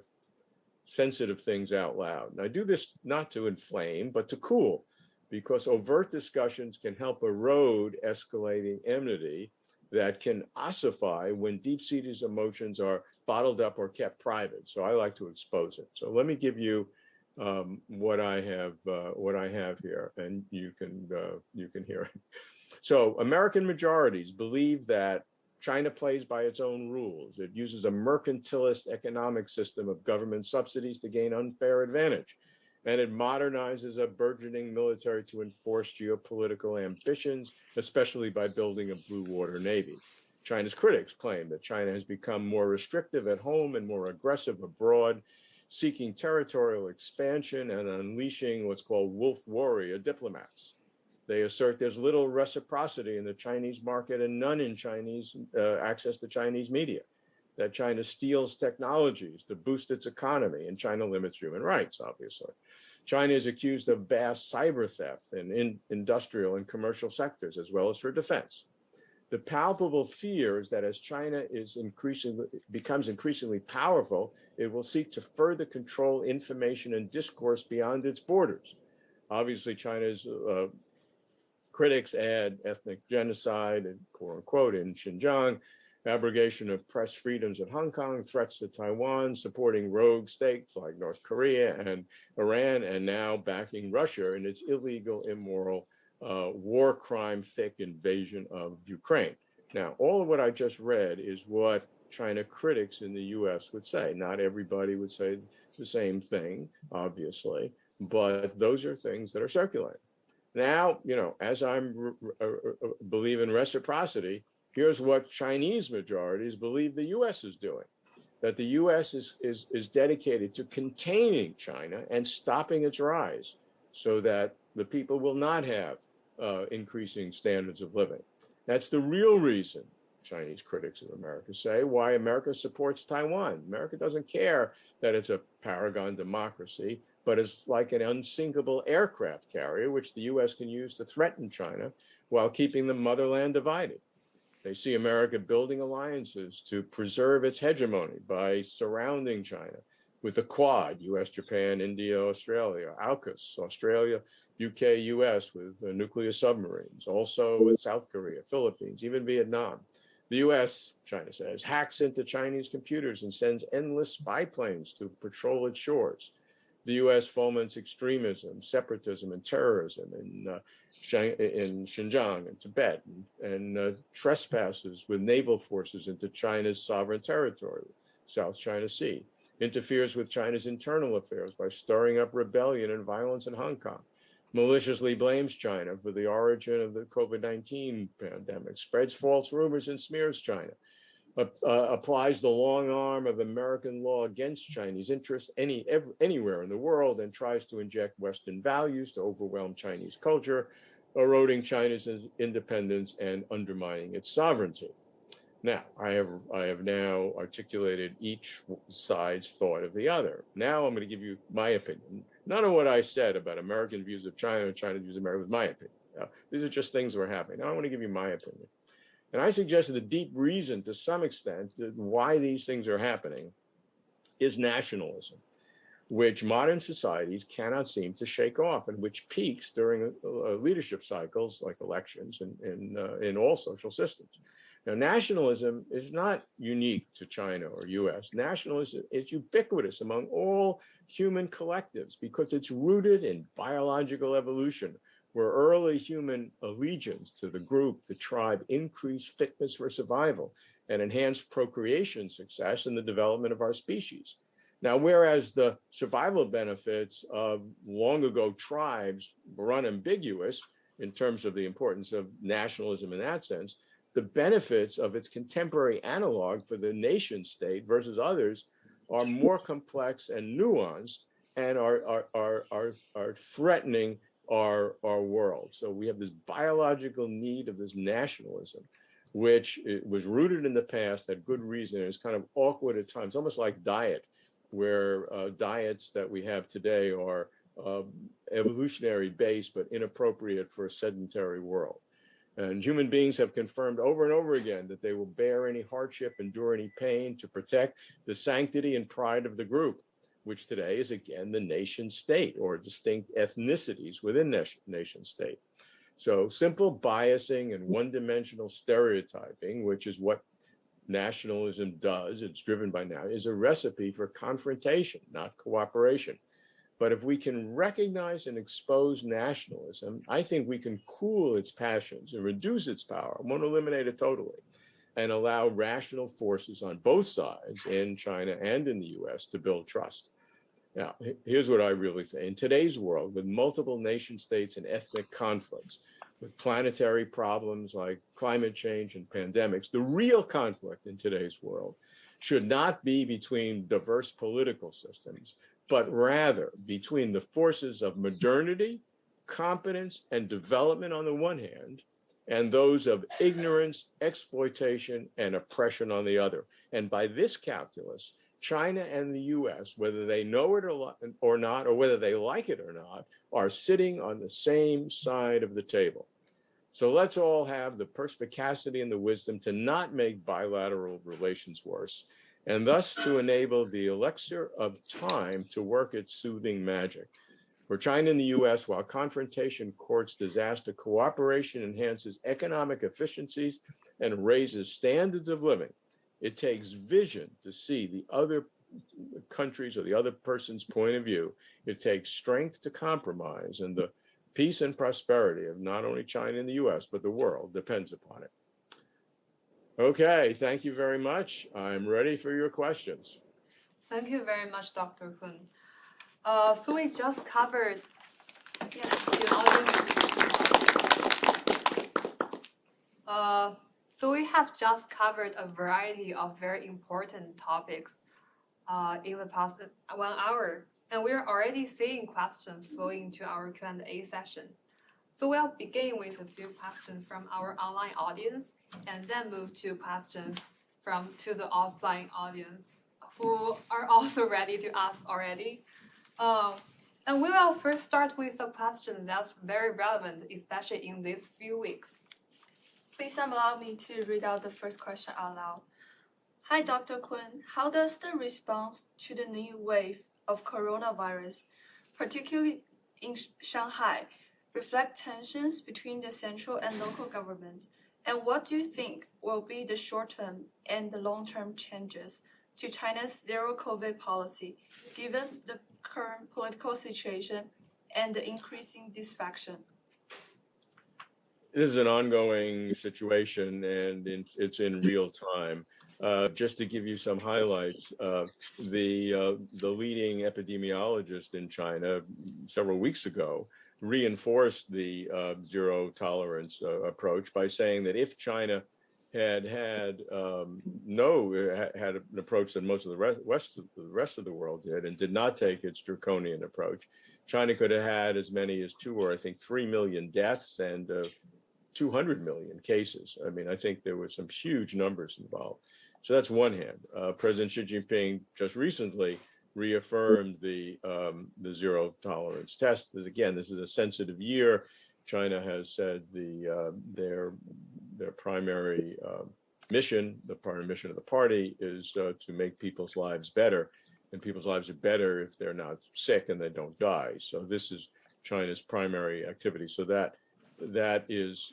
sensitive things out loud. And I do this not to inflame, but to cool, because overt discussions can help erode escalating enmity that can ossify when deep-seated emotions are bottled up or kept private. So I like to expose it. So let me give you what I have here, and you can hear it. So American majorities believe that China plays by its own rules. It uses a mercantilist economic system of government subsidies to gain unfair advantage, and it modernizes a burgeoning military to enforce geopolitical ambitions, especially by building a blue water navy. China's critics claim that China has become more restrictive at home and more aggressive abroad, seeking territorial expansion and unleashing what's called wolf warrior diplomats. They assert there's little reciprocity in the Chinese market and none in Chinese access to Chinese media, that China steals technologies to boost its economy, and China limits human rights, obviously. China is accused of vast cyber theft in industrial and commercial sectors, as well as for defense. The palpable fear is that as China becomes increasingly powerful, it will seek to further control information and discourse beyond its borders. Obviously, China's critics add ethnic genocide, and quote unquote, in Xinjiang, abrogation of press freedoms in Hong Kong, threats to Taiwan, supporting rogue states like North Korea and Iran, and now backing Russia in its illegal, immoral, war crime thick invasion of Ukraine. Now, all of what I just read is what China critics in the US would say. Not everybody would say the same thing, obviously, but those are things that are circulating. Now, as I believe in reciprocity, here's what Chinese majorities believe the US is doing, that the US is dedicated to containing China and stopping its rise so that the people will not have increasing standards of living. That's the real reason, Chinese critics of America say, why America supports Taiwan. America doesn't care that it's a paragon democracy, but it's like an unsinkable aircraft carrier, which the US can use to threaten China while keeping the motherland divided. They see America building alliances to preserve its hegemony by surrounding China with the Quad, US, Japan, India, Australia, AUKUS, Australia, UK, US with nuclear submarines, also with South Korea, Philippines, even Vietnam. The US, China says, hacks into Chinese computers and sends endless spy planes to patrol its shores. The US foments extremism, separatism, and terrorism in Xinjiang and Tibet, and trespasses with naval forces into China's sovereign territory, South China Sea, interferes with China's internal affairs by stirring up rebellion and violence in Hong Kong, maliciously blames China for the origin of the COVID-19 pandemic, spreads false rumors and smears China, applies the long arm of American law against Chinese interests anywhere in the world, and tries to inject Western values to overwhelm Chinese culture, eroding China's independence and undermining its sovereignty. Now, I have now articulated each side's thought of the other. Now I'm going to give you my opinion. None of what I said about American views of China and China's views of America was my opinion. These are just things that were happening. Now I want to give you my opinion. And I suggested the deep reason, to some extent, that why these things are happening is nationalism, which modern societies cannot seem to shake off, and which peaks during leadership cycles like elections in all social systems. Now, nationalism is not unique to China or US. Nationalism is ubiquitous among all human collectives because it's rooted in biological evolution, where early human allegiance to the group, the tribe, increased fitness for survival and enhanced procreation success in the development of our species. Now, whereas the survival benefits of long ago tribes were unambiguous in terms of the importance of nationalism in that sense, the benefits of its contemporary analog for the nation state versus others are more complex and nuanced and are threatening our world. So we have this biological need of this nationalism, which was rooted in the past, had good reason. It's kind of awkward at times, almost like diet, where diets that we have today are evolutionary based, but inappropriate for a sedentary world. And human beings have confirmed over and over again that they will bear any hardship, endure any pain to protect the sanctity and pride of the group, which today is again the nation state or distinct ethnicities within nation state. So simple biasing and one-dimensional stereotyping, which is what nationalism does, it's driven by now, is a recipe for confrontation, not cooperation. But if we can recognize and expose nationalism, I think we can cool its passions and reduce its power. I won't eliminate it totally, and allow rational forces on both sides in China and in the US to build trust. Now, here's what I really think. In today's world, with multiple nation states and ethnic conflicts, with planetary problems like climate change and pandemics, the real conflict in today's world should not be between diverse political systems, but rather between the forces of modernity, competence, and development on the one hand, and those of ignorance, exploitation, and oppression on the other. And by this calculus, China and the US, whether they know it or not, or whether they like it or not, are sitting on the same side of the table. So let's all have the perspicacity and the wisdom to not make bilateral relations worse, and thus to enable the elixir of time to work its soothing magic. For China and the US, while confrontation courts disaster, cooperation enhances economic efficiencies and raises standards of living. It takes vision to see the other countries or the other person's point of view. It takes strength to compromise, and the peace and prosperity of not only China and the US, but the world depends upon it. Okay, thank you very much. I'm ready for your questions. Thank you very much, Dr. Kuhn. So we just covered So we have just covered a variety of very important topics in the past 1 hour, and we're already seeing questions flowing to our Q&A session. So we'll begin with a few questions from our online audience, and then move to questions to the offline audience who are also ready to ask already. And we will first start with a question that's very relevant, especially in these few weeks. Please allow me to read out the first question out loud. Hi, Dr. Kuhn. How does the response to the new wave of coronavirus, particularly in Shanghai, reflect tensions between the central and local government? And what do you think will be the short-term and the long-term changes to China's zero-COVID policy, given the current political situation and the increasing dissatisfaction? This is an ongoing situation, and it's in real time. Just to give you some highlights, the leading epidemiologist in China several weeks ago reinforced the zero tolerance approach by saying that if China had an approach that most of the rest of the world did and did not take its draconian approach, China could have had as many as 2 or I think 3 million deaths and 200 million cases. I mean, I think there were some huge numbers involved. So that's one hand. President Xi Jinping just recently reaffirmed the zero tolerance test. This is a sensitive year. China has said their primary mission, the primary mission of the party, is to make people's lives better, and people's lives are better if they're not sick and they don't die. So this is China's primary activity. So that is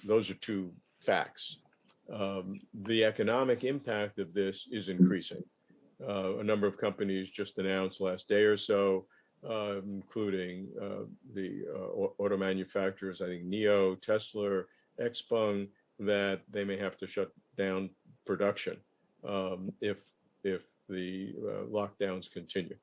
those are two facts. The economic impact of this is increasing. A number of companies just announced last day or so, including the auto manufacturers, I think NIO, Tesla, Xpeng, that they may have to shut down production if the lockdowns continue.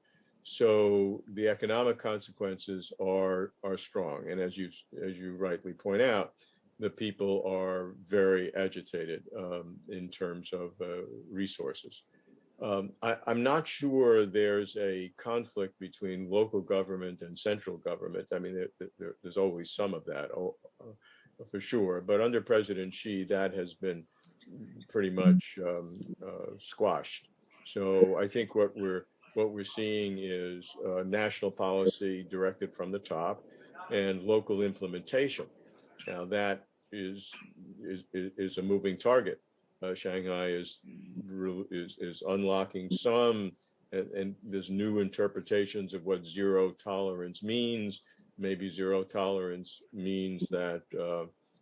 So the economic consequences are strong, and as you rightly point out, the people are very agitated in terms of resources. I'm not sure there's a conflict between local government and central government. I mean, there's always some of that, for sure. But under President Xi, that has been pretty much squashed. So I think what we're seeing is national policy directed from the top and local implementation. Now that is a moving target. Shanghai is unlocking some, and there's new interpretations of what zero tolerance means. Maybe zero tolerance means that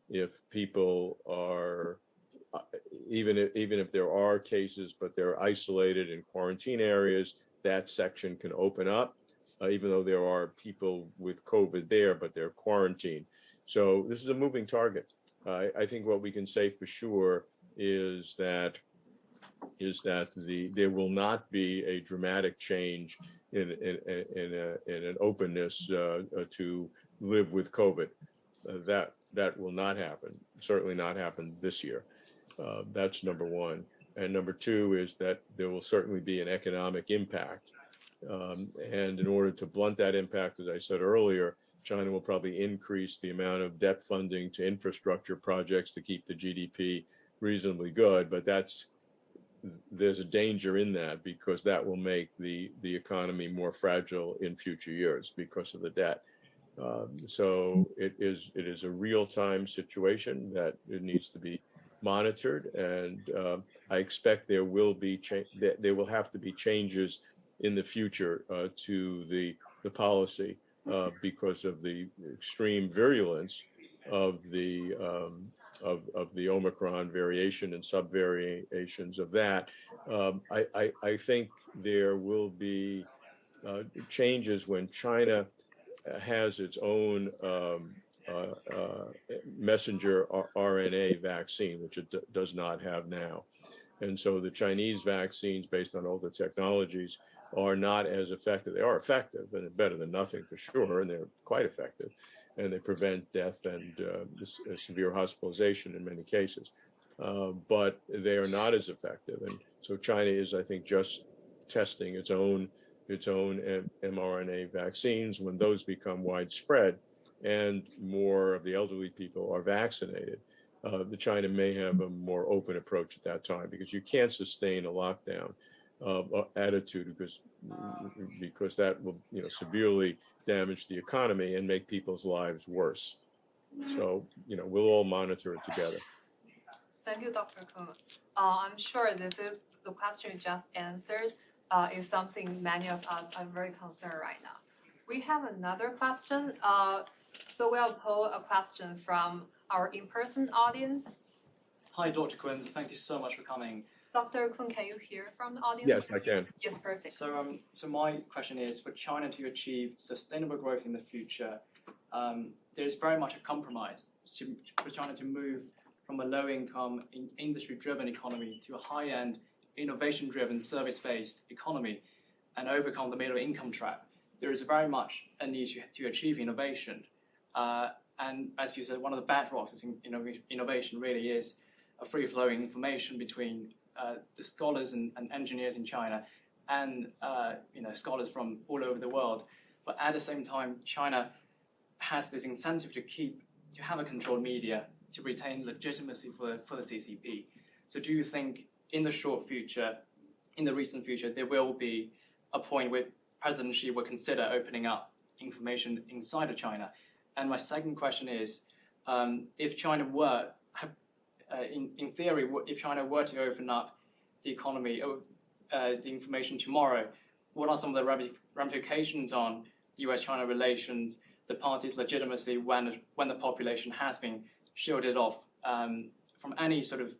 if people are, even if there are cases, but they're isolated in quarantine areas, that section can open up, even though there are people with COVID there, but they're quarantined. So this is a moving target. I think what we can say for sure is that there will not be a dramatic change in an openness to live with COVID. That will not happen. Certainly not happen this year. That's number one. And number two is that there will certainly be an economic impact. And in order to blunt that impact, as I said earlier, China will probably increase the amount of debt funding to infrastructure projects to keep the GDP reasonably good. But there's a danger in that, because that will make the economy more fragile in future years because of the debt. So it is a real-time situation that it needs to be monitored, and I expect there will have to be changes in the future to the policy because of the extreme virulence of the Omicron variation and subvariations of that. I think there will be changes when China has its own messenger RNA vaccine, which it does not have now. And so the Chinese vaccines, based on older technologies, are not as effective. They are effective, and they're better than nothing for sure, and they're quite effective. And they prevent death and severe hospitalization in many cases. But they are not as effective. And so China is, I think, just testing its own mRNA vaccines. When those become widespread and more of the elderly people are vaccinated, the China may have a more open approach at that time, because you can't sustain a lockdown attitude because that will severely damage the economy and make people's lives worse. So we'll all monitor it together. Thank you, Dr. Kuhn. I'm sure this is the question you just answered is something many of us are very concerned right now. We have another question. So we'll poll a question from our in-person audience. Hi, Dr. Kuhn. Thank you so much for coming. Dr. Kuhn, can you hear from the audience? Yes, I can. Yes, perfect. So my question is, for China to achieve sustainable growth in the future, there's very much a compromise for China to move from a low-income, industry-driven economy to a high-end, innovation-driven, service-based economy and overcome the middle-income trap. There is very much a need to achieve innovation. And as you said, one of the bedrocks in innovation really is a free-flowing information between the scholars and engineers in China and scholars from all over the world. But at the same time, China has this incentive to have a controlled media to retain legitimacy for the CCP. So do you think in the short future, in the recent future, there will be a point where President Xi will consider opening up information inside of China? And my second question is, if China were, in theory, if China were to open up the economy, the information tomorrow, what are some of the ramifications on US-China relations, the party's legitimacy when the population has been shielded off from any sort of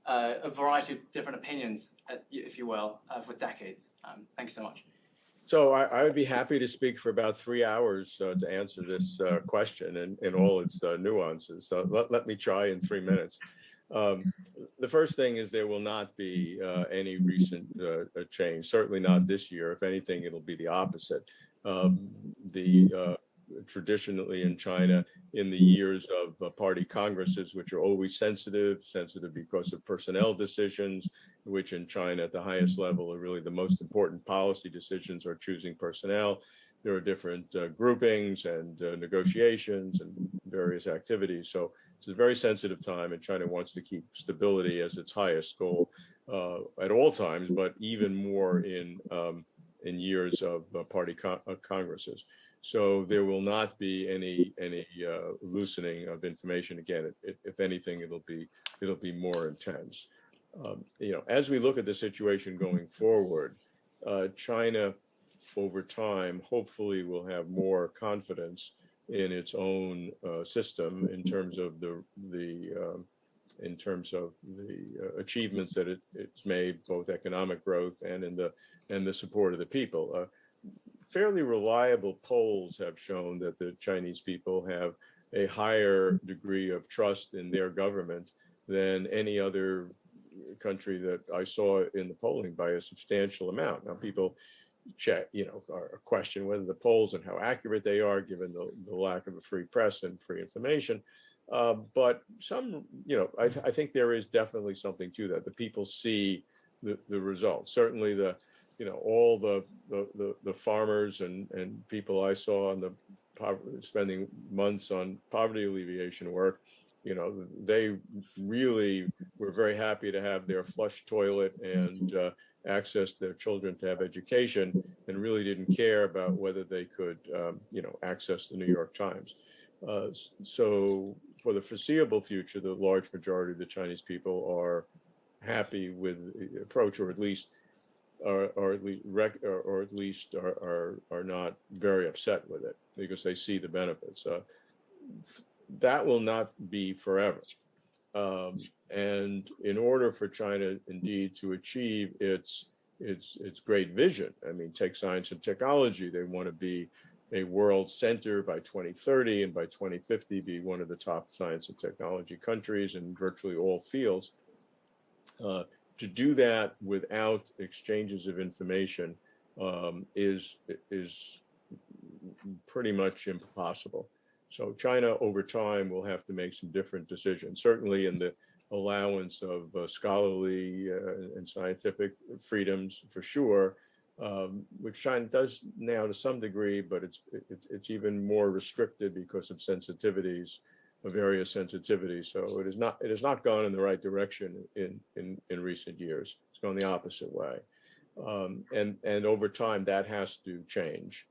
a variety of different opinions, if you will, for decades? Thanks so much. So I would be happy to speak for about 3 hours to answer this question in all its nuances. So let me try in 3 minutes. The first thing is there will not be any recent change, certainly not this year. If anything, it'll be the opposite. Traditionally in China, in the years of party congresses, which are always sensitive because of personnel decisions, which in China at the highest level are really the most important policy decisions are choosing personnel. There are different groupings and negotiations and various activities. So it's a very sensitive time, and China wants to keep stability as its highest goal at all times, but even more in years of party congresses. So there will not be any loosening of information. Again, if anything, it'll be more intense. As we look at the situation going forward, China over time hopefully will have more confidence in its own system in terms of the achievements that it's made, both economic growth and in the support of the people. Fairly reliable polls have shown that the Chinese people have a higher degree of trust in their government than any other country that I saw in the polling by a substantial amount. Now, people check, question whether the polls and how accurate they are, given the lack of a free press and free information. But some, I think there is definitely something to that. The people see the results. Certainly all the farmers and people I saw on spending months on poverty alleviation work, they really were very happy to have their flush toilet and access their children to have education, and really didn't care about whether they could, access the New York Times. So for the foreseeable future, the large majority of the Chinese people are happy with the approach, or at least are not very upset with it because they see the benefits. That will not be forever. And in order for China indeed to achieve its great vision, take science and technology, they want to be a world center by 2030, and by 2050 be one of the top science and technology countries in virtually all fields. To do that without exchanges of information is pretty much impossible. So China over time will have to make some different decisions, certainly in the allowance of scholarly and scientific freedoms for sure, which China does now to some degree, but it's even more restricted because of sensitivities, of various sensitivities. So it has not gone in the right direction in recent years. It's gone the opposite way, and over time that has to change.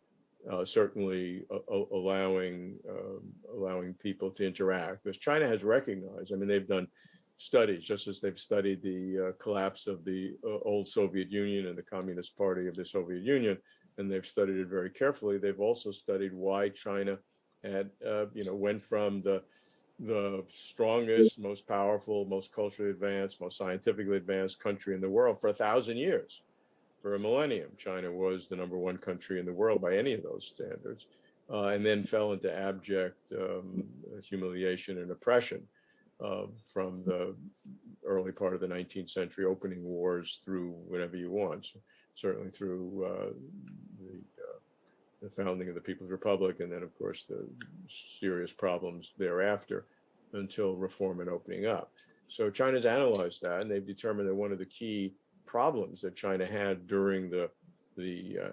Certainly allowing people to interact, because China has recognized. They've done studies, just as they've studied the collapse of the old Soviet Union and the Communist Party of the Soviet Union, and they've studied it very carefully. They've also studied why China had, went from the the strongest, most powerful, most culturally advanced, most scientifically advanced country in the world for 1,000 years. For a millennium, China was the #1 country in the world by any of those standards, and then fell into abject humiliation and oppression from the early part of the 19th century, opening wars through whatever you want, certainly through the founding of the People's Republic, and then, of course, the serious problems thereafter until reform and opening up. So China's analyzed that, and they've determined that one of the key problems that China had during the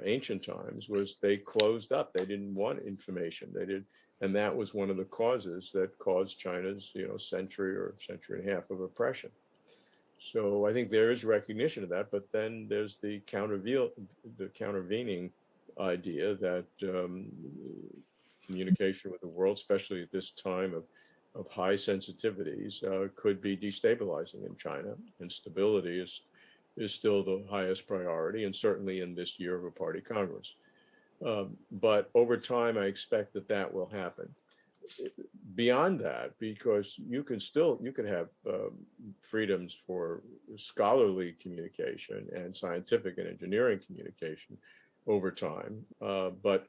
ancient times was they closed up. They didn't want information. They did, and that was one of the causes that caused China's century or century and a half of oppression. So I think there is recognition of that, but then there's the countervening idea that communication with the world, especially at this time of high sensitivities, could be destabilizing in China, and stability is still the highest priority, and certainly in this year of a party Congress. But over time, I expect that will happen. Beyond that, because you could have freedoms for scholarly communication and scientific and engineering communication over time, but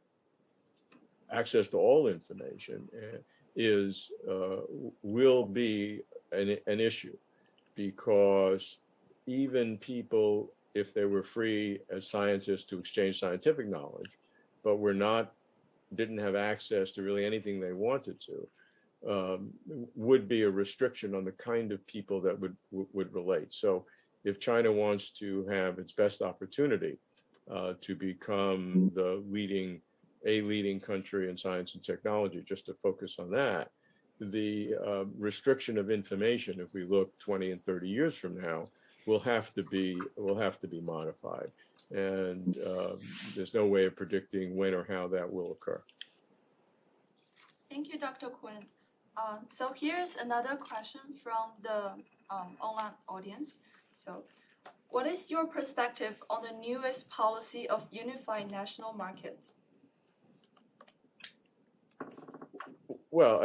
access to all information will be an issue, because even people, if they were free as scientists to exchange scientific knowledge, but didn't have access to really anything they wanted to, would be a restriction on the kind of people that would relate. So if China wants to have its best opportunity to become the leading country in science and technology, just to focus on that, the restriction of information, if we look 20 and 30 years from now, will have to be modified, and there's no way of predicting when or how that will occur. Thank you, Dr. Kuhn. So here's another question from the online audience. So, what is your perspective on the newest policy of unified national markets? Well,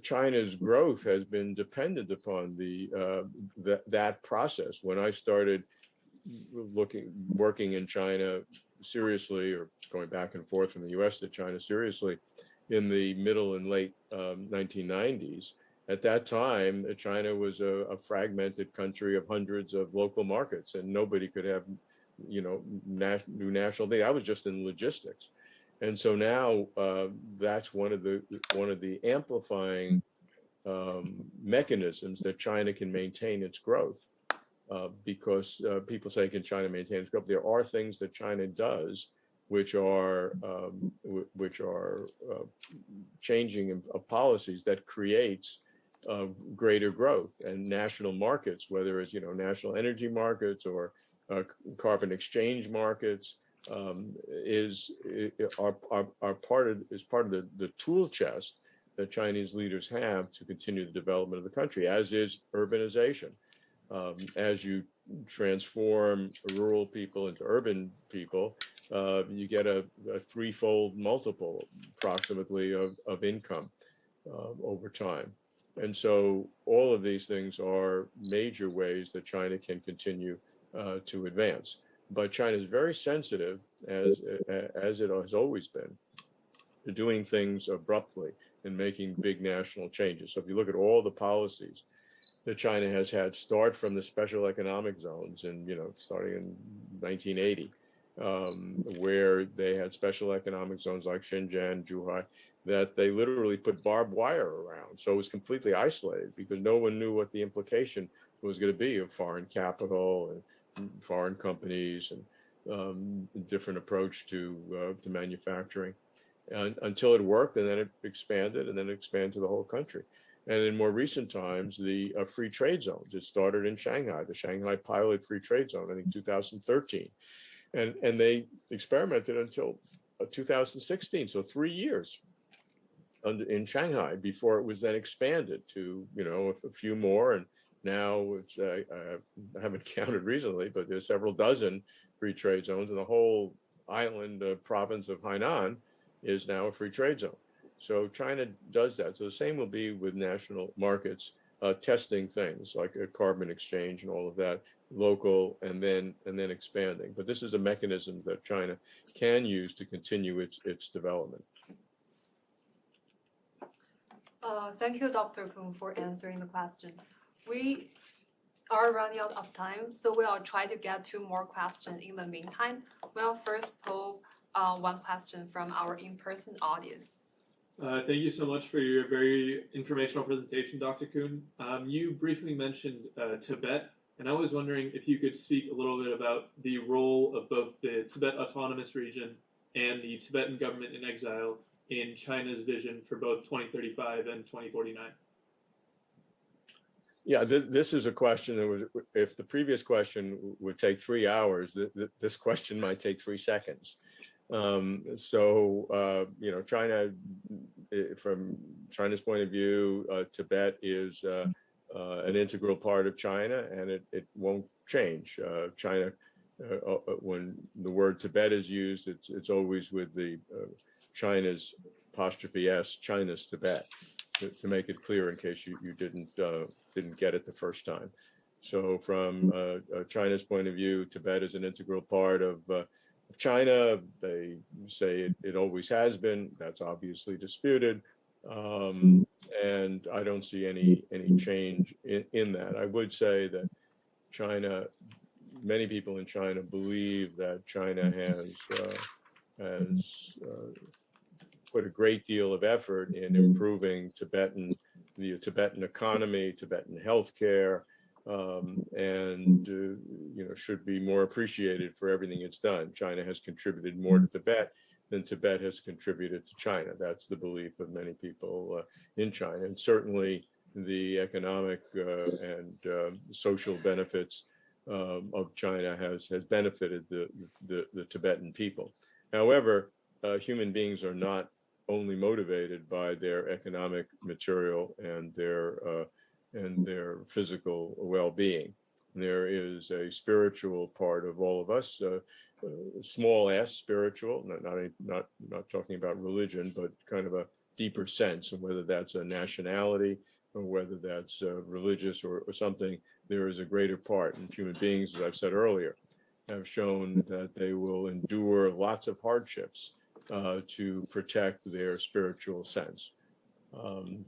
China's growth has been dependent upon that process. When I started working in China seriously, or going back and forth from the U.S. to China seriously, in the middle and late 1990s, at that time, China was a fragmented country of hundreds of local markets, and nobody could have, new national thing. I was just in logistics. And so now that's one of the amplifying mechanisms that China can maintain its growth, because people say, can China maintain its growth? There are things that China does which are changing policies that creates greater growth, and national markets, whether it's national energy markets or carbon exchange markets, is part of the tool chest that Chinese leaders have to continue the development of the country, as is urbanization. As you transform rural people into urban people, you get a threefold multiple, approximately, of income over time. And so all of these things are major ways that China can continue to advance. But China is very sensitive, as it has always been, to doing things abruptly and making big national changes. So if you look at all the policies that China has had, start from the special economic zones, and starting in 1980, where they had special economic zones like Xinjiang, Zhuhai, that they literally put barbed wire around. So it was completely isolated, because no one knew what the implication was going to be of foreign capital and foreign companies and different approach to manufacturing, until it worked, and then it expanded, to the whole country. And in more recent times, the free trade zones, it started in Shanghai, the Shanghai Pilot Free Trade Zone, I think 2013. And they experimented until 2016, so 3 years in Shanghai, before it was then expanded to, a few more. And now it's, I haven't counted recently, but there's several dozen free trade zones, and the whole island province of Hainan is now a free trade zone. So China does that. So the same will be with national markets, testing things like a carbon exchange and all of that, local and then expanding. But this is a mechanism that China can use to continue its development. Thank you, Dr. Kuhn, for answering the question. We are running out of time, so we'll try to get 2 more questions in the meantime. We'll first poll one question from our in-person audience. Thank you so much for your very informational presentation, Dr. Kuhn. You briefly mentioned Tibet, and I was wondering if you could speak a little bit about the role of both the Tibet Autonomous Region and the Tibetan government in exile in China's vision for both 2035 and 2049. Yeah, this is a question that was, if the previous question would take 3 hours, this question might take 3 seconds. China, from China's point of view, Tibet is an integral part of China, and it won't change. China, when the word Tibet is used, it's always with the China's apostrophe S, China's Tibet, to make it clear in case you didn't get it the first time. So from China's point of view, Tibet is an integral part of China. They say it always has been. That's obviously disputed. And I don't see any change in that. I would say that China, many people in China believe that China has put a great deal of effort in improving the Tibetan economy, Tibetan healthcare, and should be more appreciated for everything it's done. China has contributed more to Tibet than Tibet has contributed to China. That's the belief of many people in China, and certainly the economic and social benefits of China has benefited the Tibetan people. However, human beings are not only motivated by their economic, material, and their physical well-being. There is a spiritual part of all of us, small s, spiritual, not talking about religion, but kind of a deeper sense, and whether that's a nationality or whether that's religious or something, there is a greater part. And human beings, as I've said earlier, have shown that they will endure lots of hardships to protect their spiritual sense.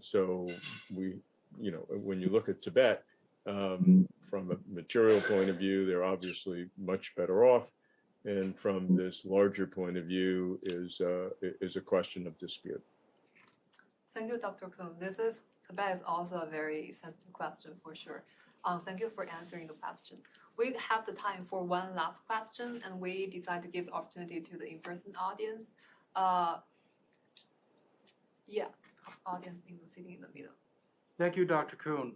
So when you look at Tibet, from a material point of view, they're obviously much better off, and from this larger point of view is a question of dispute. Thank you, Dr. Kuhn. Tibet is also a very sensitive question for sure. Thank you for answering the question. We have the time for one last question, and we decide to give the opportunity to the in-person audience. Audience sitting in the middle. Thank you, Dr. Kuhn.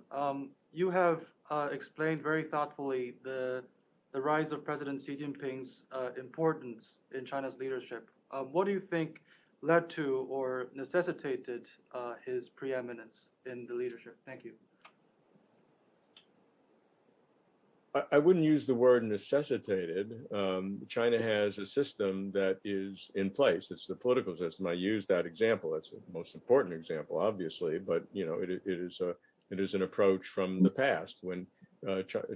You have explained very thoughtfully the rise of President Xi Jinping's importance in China's leadership. What do you think led to or necessitated his preeminence in the leadership? Thank you. I wouldn't use the word necessitated. China has a system that is in place. It's the political system. I use that example. It's the most important example, obviously, but it is an approach from the past when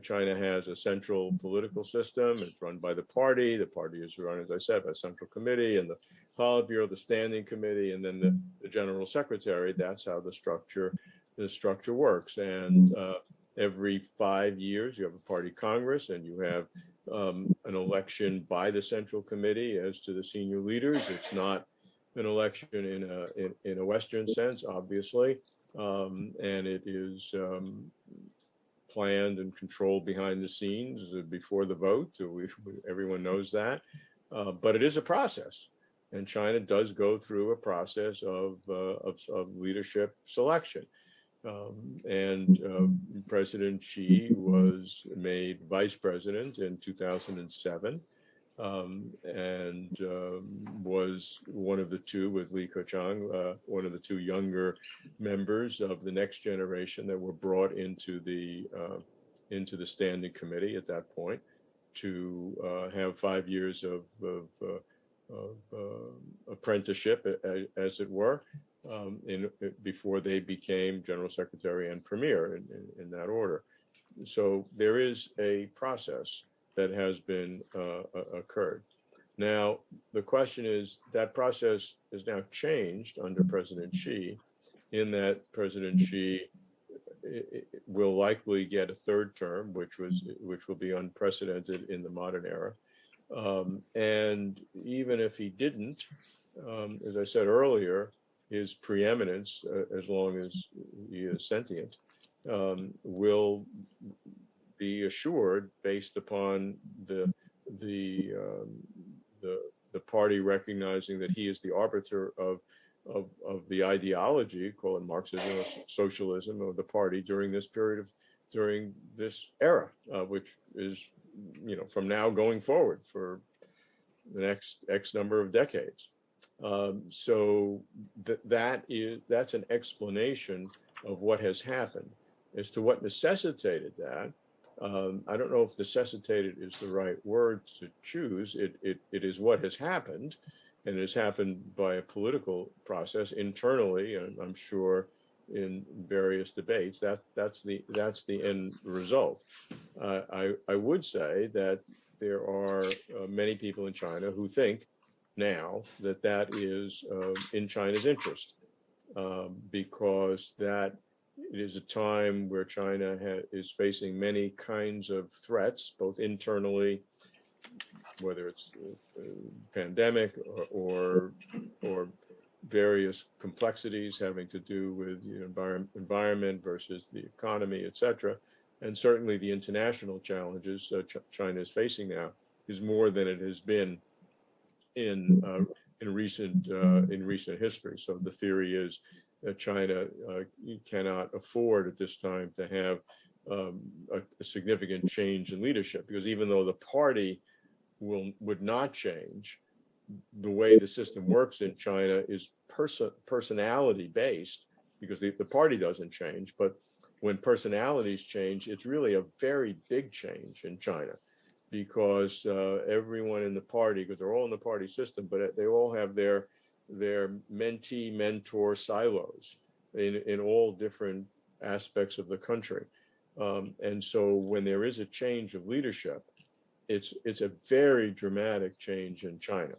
China has a central political system. It's run by the party. The party is run, as I said, by a central committee and the Politburo, the standing committee, and then the general secretary. That's how the structure works. And every 5 years, you have a party congress, and you have an election by the central committee as to the senior leaders. It's not an election in a Western sense, obviously, and it is planned and controlled behind the scenes before the vote. Everyone knows that, but it is a process, and China does go through a process of leadership selection. President Xi was made vice president in 2007, and was one of the two, with Li Keqiang, one of the two younger members of the next generation that were brought into the standing committee at that point to have 5 years of apprenticeship, as it were. before they became General Secretary and Premier in that order. So there is a process that has been occurred. Now, the question is that process is now changed under President Xi, in that President Xi will likely get a third term, which will be unprecedented in the modern era. And even if he didn't, as I said earlier, his preeminence, as long as he is sentient, will be assured based upon the party recognizing that he is the arbiter of the ideology, call it Marxism or socialism, of the party during this era, which is, from now going forward for the next X number of decades. So that's an explanation of what has happened. As to what necessitated that, I don't know if necessitated is the right word to choose. It is what has happened, and it has happened by a political process internally, and I'm sure in various debates. That's the end result. I would say that there are many people in China who think now that is in China's interest, because that it is a time where China is facing many kinds of threats, both internally, whether it's pandemic or various complexities having to do with environment versus the economy, et cetera, and certainly the international challenges China is facing now is more than it has been in recent history. So the theory is that China cannot afford at this time to have a significant change in leadership, because even though the party would not change, the way the system works in China is personality based, because the party doesn't change. But when personalities change, it's really a very big change in China, because everyone in the party, because they're all in the party system, but they all have their mentee-mentor silos in all different aspects of the country. And so when there is a change of leadership, it's a very dramatic change in China.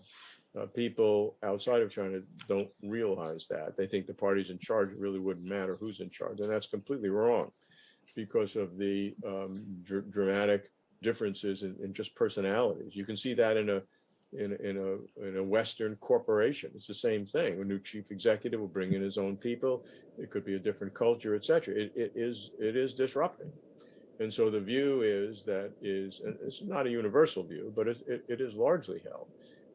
People outside of China don't realize that. They think the party's in charge. It really wouldn't matter who's in charge. And that's completely wrong, because of the dramatic differences in just personalities. You can see that in a Western corporation. It's the same thing. A new chief executive will bring in his own people. It could be a different culture, et cetera. It is disrupting. And so the view is and it's not a universal view, but it is largely held,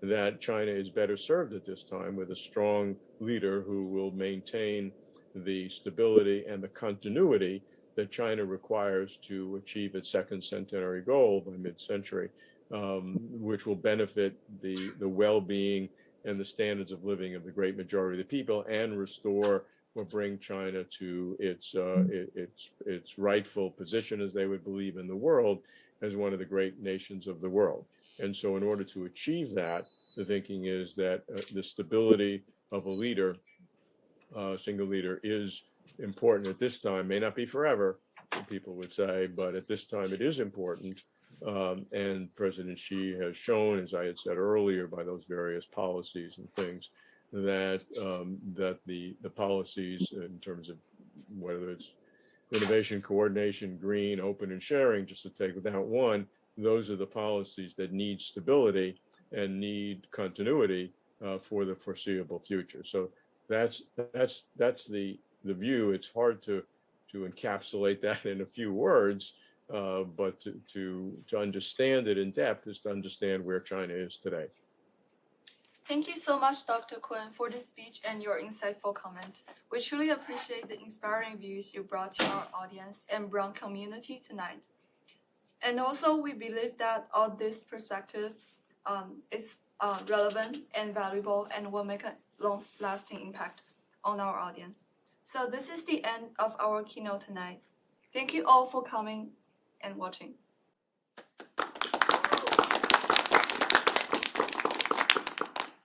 that China is better served at this time with a strong leader who will maintain the stability and the continuity that China requires to achieve its second centenary goal by mid-century, which will benefit the well-being and the standards of living of the great majority of the people, and restore or bring China to its rightful position, as they would believe, in the world as one of the great nations of the world. And so in order to achieve that, the thinking is that the stability of a leader, single leader, is important at this time. May not be forever, people would say, but at this time it is important. And President Xi has shown, as I had said earlier, by those various policies and things, that the policies in terms of whether it's innovation, coordination, green, open, and sharing, just to take without one, those are the policies that need stability and need continuity for the foreseeable future. So that's the view. It's hard to encapsulate that in a few words, but to understand it in depth is to understand where China is today. Thank you so much, Dr. Kuhn, for this speech and your insightful comments. We truly appreciate the inspiring views you brought to our audience and brown community tonight. And also, we believe that all this perspective is relevant and valuable and will make a long-lasting impact on our audience. So this is the end of our keynote tonight. Thank you all for coming and watching.